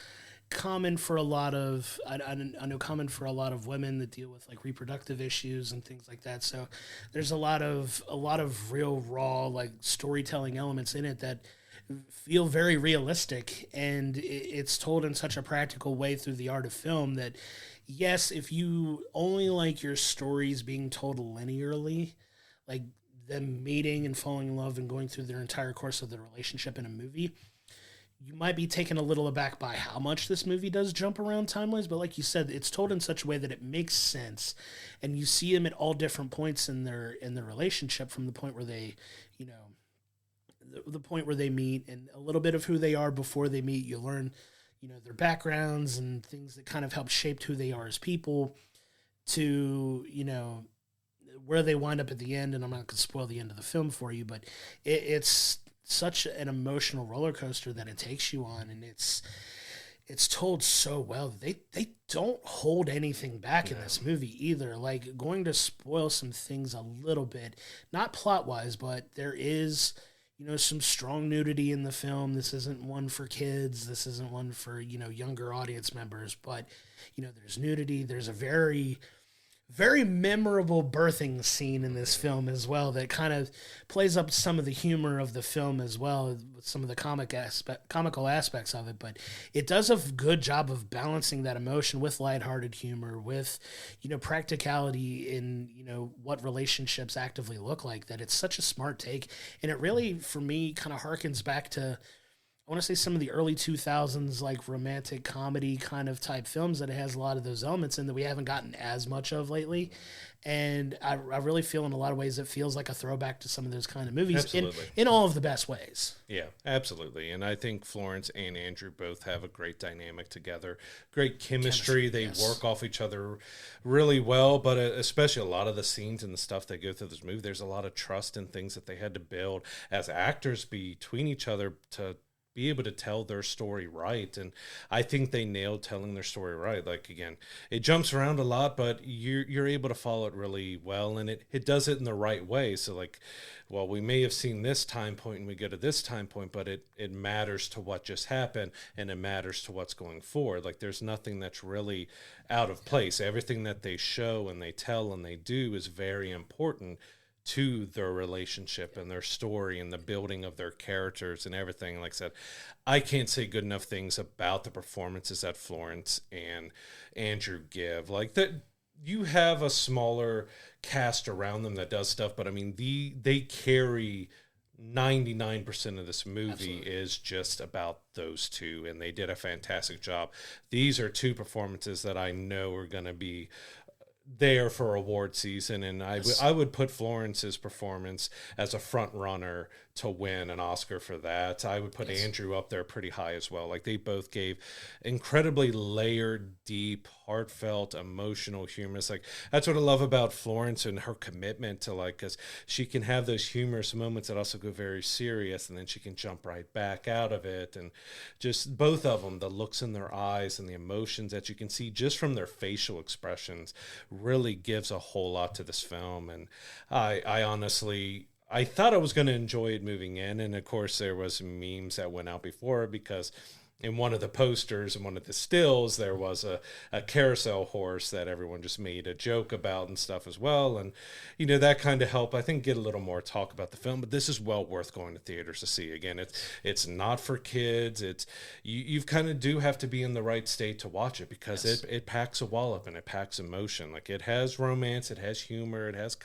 common for a lot of I know common for a lot of women that deal with like reproductive issues and things like that. So there's a lot of real raw like storytelling elements in it that feel very realistic, and it's told in such a practical way through the art of film that yes, if you only like your stories being told linearly, like them meeting and falling in love and going through their entire course of the relationship in a movie, you might be taken a little aback by how much this movie does jump around time-wise, but like you said, it's told in such a way that it makes sense, and you see them at all different points in their relationship, from the point where they, you know, the point where they meet, and a little bit of who they are before they meet. You learn, you know, their backgrounds and things that kind of help shape who they are as people, to, you know, where they wind up at the end. And I'm not going to spoil the end of the film for you, but it's such an emotional roller coaster that it takes you on, and it's told so well. They don't hold anything back in this movie either. Like, going to spoil some things a little bit, not plot wise, but there is, you know, some strong nudity in the film. This isn't one for kids. This isn't one for, you know, younger audience members, but, you know, there's nudity. There's a very, very memorable birthing scene in this film as well that kind of plays up some of the humor of the film as well, with some of the comical aspects of it. But it does a good job of balancing that emotion with lighthearted humor, with, you know, practicality in, you know, what relationships actively look like. That it's such a smart take, and it really, for me, kind of harkens back to, I want to say, some of the early 2000s, like romantic comedy kind of type films, that it has a lot of those elements in that we haven't gotten as much of lately. And I really feel in a lot of ways it feels like a throwback to some of those kind of movies in all of the best ways. Yeah, absolutely. And I think Florence and Andrew both have a great dynamic together, great chemistry. They work off each other really well, but especially a lot of the scenes and the stuff they go through this movie, there's a lot of trust and things that they had to build as actors between each other to be able to tell their story right. And I think they nailed telling their story right. Like, again, it jumps around a lot, but you're able to follow it really well, and it does it in the right way. So, like, well, we may have seen this time point and we go to this time point, but it matters to what just happened, and it matters to what's going forward. Like, there's nothing that's really out of place. Everything that they show and they tell and they do is very important to their relationship and their story and the building of their characters and everything. Like I said, I can't say good enough things about the performances that Florence and Andrew give. Like, that, you have a smaller cast around them that does stuff, but I mean, they carry 99% of this movie. Absolutely. Is just about those two, and they did a fantastic job. These are two performances that I know are going to be there for award season, and I would put Florence's performance as a front runner to win an Oscar for that. I would put Andrew up there pretty high as well. Like, they both gave incredibly layered, deep, heartfelt, emotional humor. It's like, that's what I love about Florence and her commitment to, like, because she can have those humorous moments that also go very serious, and then she can jump right back out of it. And just both of them, the looks in their eyes and the emotions that you can see just from their facial expressions, really gives a whole lot to this film. And I honestly, I thought I was going to enjoy it moving in, and of course there was some memes that went out before, because in one of the posters and one of the stills, there was a carousel horse that everyone just made a joke about and stuff as well. And, you know, that kind of helped, I think, get a little more talk about the film. But this is well worth going to theaters to see. Again, it's not for kids. It's you kind of do have to be in the right state to watch it, because it packs a wallop and it packs emotion. Like, it has romance, it has humor, it has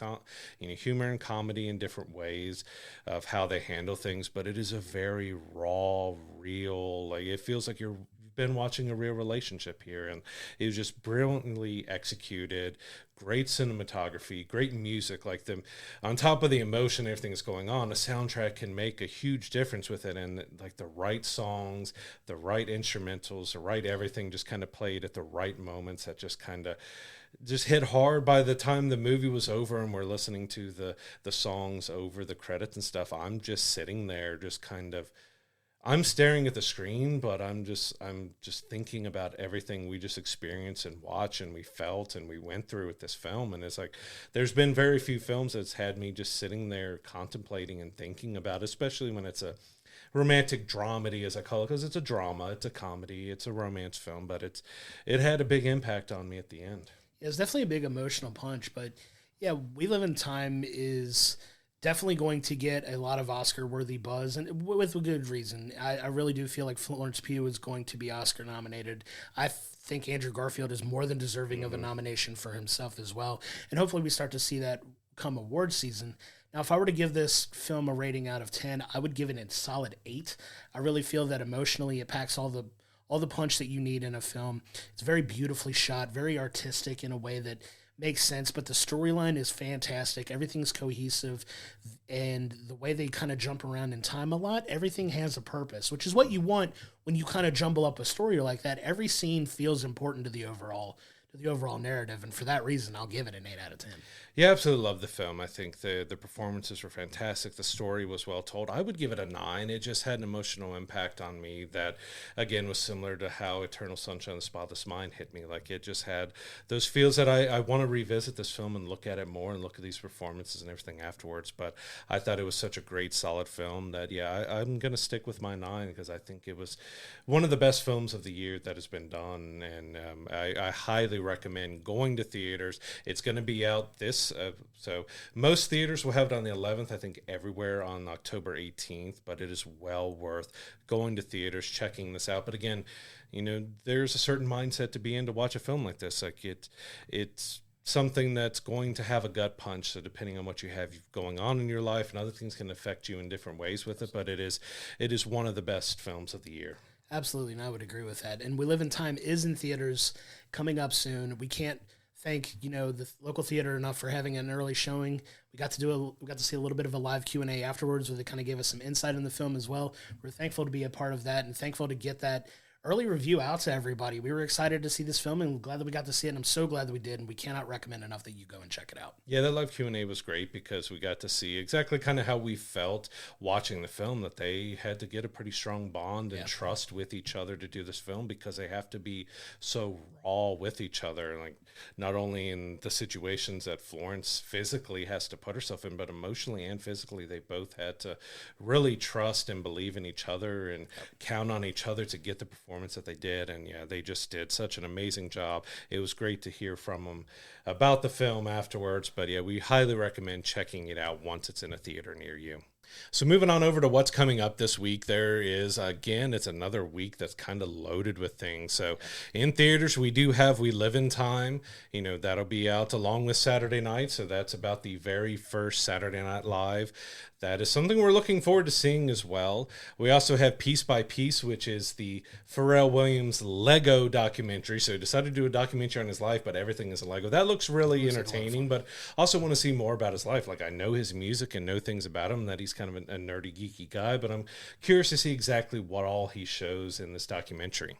humor and comedy in different ways of how they handle things. But it is a very raw, real, like, it feels like you've been watching a real relationship here, and it was just brilliantly executed. Great cinematography, great music. Like the on top of the emotion, everything that's going on, a soundtrack can make a huge difference with it. And like the right songs, the right instrumentals, the right everything just kind of played at the right moments that just kind of just hit hard. By the time the movie was over and we're listening to the songs over the credits and stuff, I'm just sitting there just kind of, I'm staring at the screen, but I'm just thinking about everything we just experienced and watched and we felt and we went through with this film. And it's like, there's been very few films that's had me just sitting there contemplating and thinking about, especially when it's a romantic dramedy, as I call it, because it's a drama, it's a comedy, it's a romance film, but it had a big impact on me at the end. Yeah, it's definitely a big emotional punch, but yeah, We Live in Time is definitely going to get a lot of Oscar-worthy buzz, and with a good reason. I really do feel like Florence Pugh is going to be Oscar-nominated. I think Andrew Garfield is more than deserving of a nomination for himself as well, and hopefully we start to see that come award season. Now, if I were to give this film a rating out of 10, I would give it a solid 8. I really feel that emotionally it packs all the punch that you need in a film. It's very beautifully shot, very artistic in a way that makes sense, but the storyline is fantastic. Everything's cohesive, and the way they kind of jump around in time a lot, everything has a purpose, which is what you want when you kind of jumble up a story like that. Every scene feels important to the overall narrative, and for that reason, I'll give it an 8 out of 10. Yeah, absolutely love the film. I think the performances were fantastic. The story was well told. I would give it a 9. It just had an emotional impact on me that, again, was similar to how Eternal Sunshine of the Spotless Mind hit me. Like, it just had those feels that I want to revisit this film and look at it more and look at these performances and everything afterwards. But I thought it was such a great, solid film that, yeah, I'm going to stick with my 9 because I think it was one of the best films of the year that has been done. And I highly recommend going to theaters. It's going to be out this so most theaters will have it on the 11th, I think everywhere on October 18th, but it is well worth going to theaters, checking this out. But again, there's a certain mindset to be in to watch a film like this. Like it's something that's going to have a gut punch. So depending on what you have going on in your life and other things can affect you in different ways with it, but it is one of the best films of the year. Absolutely, and I would agree with that. And We Live in Time is in theaters coming up soon. We can't thank the local theater enough for having an early showing. We got to see a little bit of a live Q&A afterwards where they kind of gave us some insight in the film as well. We're thankful to be a part of that and thankful to get that early review out to everybody. We were excited to see this film and glad that we got to see it, and I'm so glad that we did, and we cannot recommend enough that you go and check it out. Yeah, that live Q&A was great because we got to see exactly kind of how we felt watching the film, that they had to get a pretty strong bond and trust with each other to do this film because they have to be so raw with each other, like not only in the situations that Florence physically has to put herself in, but emotionally and physically, they both had to really trust and believe in each other and count on each other to get the performance that they did. And yeah, they just did such an amazing job. It was great to hear from them about the film afterwards, but yeah, we highly recommend checking it out once it's in a theater near you. So moving on over to what's coming up this week, there is, again, it's another week that's kind of loaded with things. So in theaters, we do have We Live in Time. That'll be out along with Saturday Night. So that's about the very first Saturday Night Live. That is something we're looking forward to seeing as well. We also have Piece by Piece, which is the Pharrell Williams Lego documentary. So he decided to do a documentary on his life, but everything is a Lego. That looks really entertaining, but also want to see more about his life. Like, I know his music and know things about him, that he's kind of a nerdy, geeky guy, but I'm curious to see exactly what all he shows in this documentary.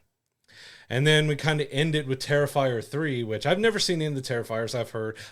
And then we kind of end it with Terrifier 3, which I've never seen any of the Terrifiers.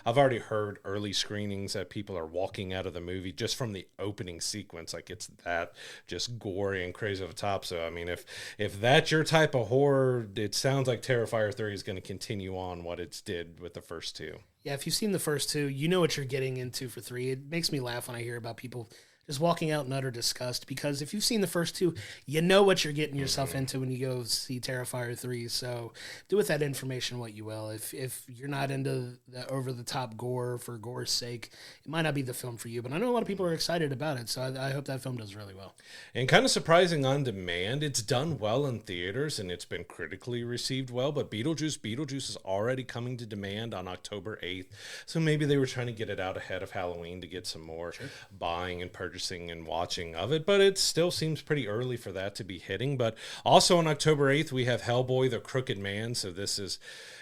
I've already heard early screenings that people are walking out of the movie just from the opening sequence. Like, it's that just gory and crazy over the top. So, I mean, if that's your type of horror, it sounds like Terrifier 3 is going to continue on what it's did with the first two. Yeah, if you've seen the first two, you know what you're getting into for 3. It makes me laugh when I hear about people just walking out in utter disgust, because if you've seen the first two, you know what you're getting yourself into when you go see Terrifier 3. So do with that information what you will. If you're not into the over-the-top gore for gore's sake, it might not be the film for you. But I know a lot of people are excited about it, so I hope that film does really well. And kind of surprising on demand, it's done well in theaters, and it's been critically received well. But Beetlejuice is already coming to demand on October 8th. So maybe they were trying to get it out ahead of Halloween to get some more buying and purchasing purchasing and watching of it, but it still seems pretty early for that to be hitting. But also on October 8th, we have Hellboy, The Crooked Man. So this is,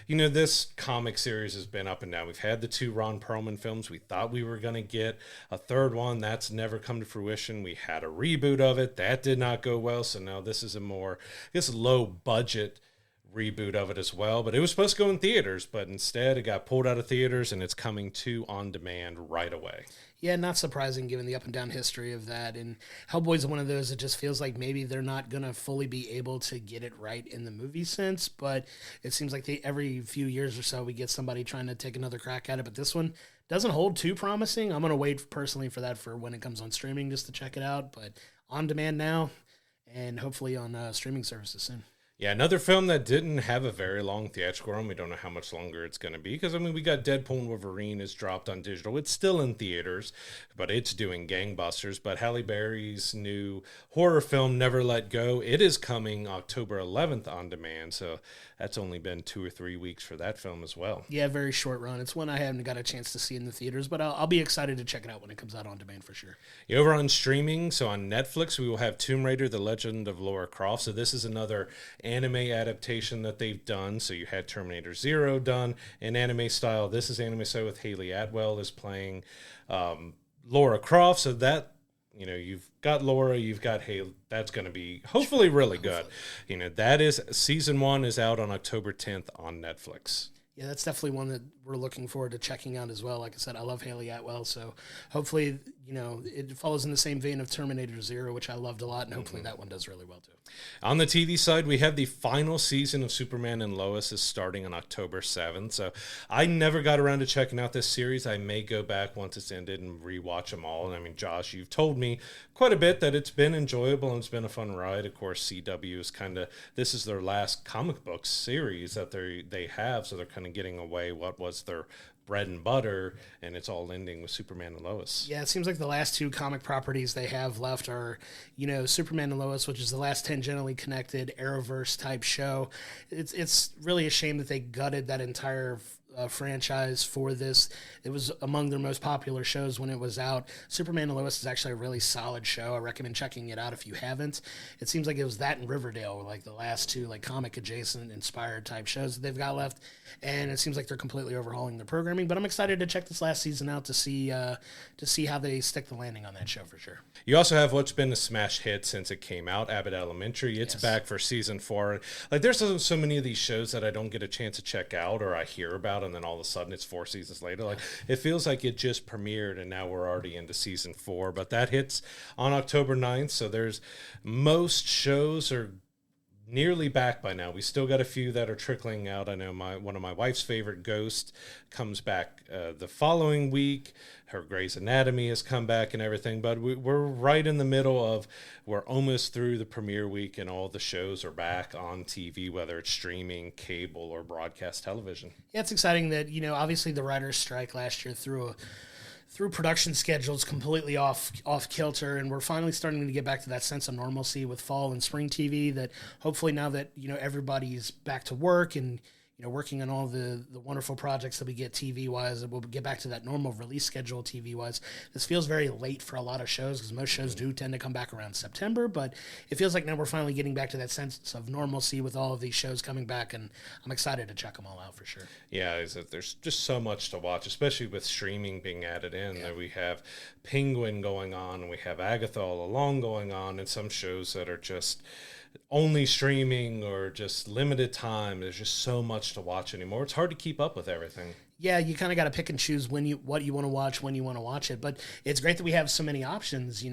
this comic series has been up and down. We've had the 2 Ron Perlman films. We thought we were going to get a third one. That's never come to fruition. We had a reboot of it. That did not go well. So now this is a more, low budget reboot of it as well, but it was supposed to go in theaters, but instead it got pulled out of theaters and it's coming to on demand right away. Yeah, not surprising given the up and down history of that. And Hellboy's one of those that just feels like maybe they're not going to fully be able to get it right in the movie sense, but it seems like every few years or so we get somebody trying to take another crack at it, but this one doesn't hold too promising. I'm going to wait personally for that for when it comes on streaming just to check it out, but on demand now and hopefully on streaming services soon. Yeah, another film that didn't have a very long theatrical run. We don't know how much longer it's going to be because, we got Deadpool and Wolverine is dropped on digital. It's still in theaters, but it's doing gangbusters. But Halle Berry's new horror film, Never Let Go, it is coming October 11th on demand. So that's only been 2 or 3 weeks for that film as well. Yeah, very short run. It's one I haven't got a chance to see in the theaters, but I'll be excited to check it out when it comes out on demand for sure. Yeah, over on streaming, so on Netflix, we will have Tomb Raider, The Legend of Lara Croft. So this is another anime adaptation that they've done. So you had Terminator Zero done in anime style. This is anime style with Haley Atwell is playing Lara Croft. So that, you've got Laura, you've got Haley. That's going to be hopefully really good. That is season 1 is out on October 10th on Netflix. Yeah, that's definitely one that we're looking forward to checking out as well. Like I said, I love Haley Atwell, so hopefully, it follows in the same vein of Terminator Zero, which I loved a lot, and hopefully that one does really well too. On the TV side, we have the final season of Superman and Lois is starting on October 7th, so I never got around to checking out this series. I may go back once it's ended and rewatch them all. And Josh, you've told me quite a bit that it's been enjoyable and it's been a fun ride. Of course, CW is this is their last comic book series that they have, so they're kind of getting away what was their bread and butter, and it's all ending with Superman and Lois. Yeah, it seems like the last 2 comic properties they have left are, Superman and Lois, which is the last tangentially connected Arrowverse type show. It's really a shame that they gutted that entire franchise for this. It was among their most popular shows when it was out. Superman and Lois is actually a really solid show. I recommend checking it out if you haven't. It seems like it was that and Riverdale were like the last 2 like comic adjacent inspired type shows that they've got left, and it seems like they're completely overhauling their programming, but I'm excited to check this last season out to see how they stick the landing on that show for sure. You also have what's been a smash hit since it came out, Abbott Elementary. It's back for season 4. Like there's so many of these shows that I don't get a chance to check out or I hear about, and then all of a sudden it's 4 seasons later. Like it feels like it just premiered and now we're already into season 4, but that hits on October 9th. So there's most shows are nearly back by now. We still got a few that are trickling out. I know one of my wife's favorite, Ghost, comes back the following week. Her Grey's Anatomy has come back and everything, but we're right in the middle of, we're almost through the premiere week and all the shows are back on TV, whether it's streaming, cable, or broadcast television. Yeah, it's exciting that, obviously the writers' strike last year through production schedules completely off kilter, and we're finally starting to get back to that sense of normalcy with fall and spring TV, that hopefully now that everybody's back to work and working on all the wonderful projects that we get TV-wise, we'll get back to that normal release schedule TV-wise. This feels very late for a lot of shows because most shows do tend to come back around September, but it feels like now we're finally getting back to that sense of normalcy with all of these shows coming back, and I'm excited to check them all out for sure. Yeah, there's just so much to watch, especially with streaming being added in. Yeah. We have Penguin going on, and we have Agatha All Along going on, and some shows that are just only streaming or just limited time. There's just so much to watch anymore. It's hard to keep up with everything. Yeah, you kind of got to pick and choose what you want to watch, when you want to watch it. But it's great that we have so many options,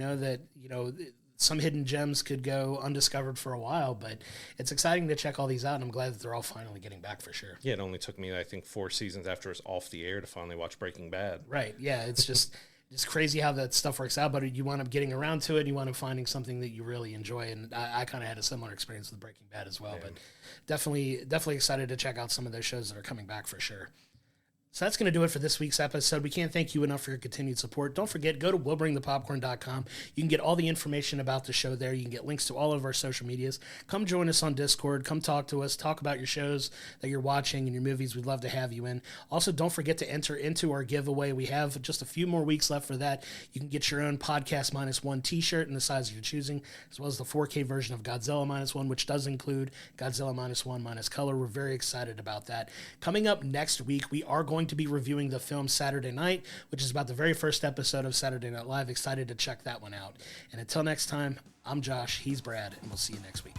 some hidden gems could go undiscovered for a while, but it's exciting to check all these out, and I'm glad that they're all finally getting back for sure. Yeah, it only took me, I think, 4 seasons after it was off the air to finally watch Breaking Bad. Right, yeah, it's just... It's crazy how that stuff works out, but you wind up getting around to it. You wind up finding something that you really enjoy, and I kind of had a similar experience with Breaking Bad as well. Yeah. But definitely excited to check out some of those shows that are coming back for sure. So that's going to do it for this week's episode. We can't thank you enough for your continued support. Don't forget, go to willbringthepopcorn.com. You can get all the information about the show there. You can get links to all of our social medias. Come join us on Discord. Come talk to us. Talk about your shows that you're watching and your movies. We'd love to have you in. Also, don't forget to enter into our giveaway. We have just a few more weeks left for that. You can get your own Podcast Minus One t-shirt in the size you're choosing, as well as the 4K version of Godzilla Minus One, which does include Godzilla Minus One minus color. We're very excited about that. Coming up next week, we are going to be reviewing the film Saturday Night, which is about the very first episode of Saturday Night Live. Excited to check that one out. And until next time, I'm Josh, he's Brad, and we'll see you next week.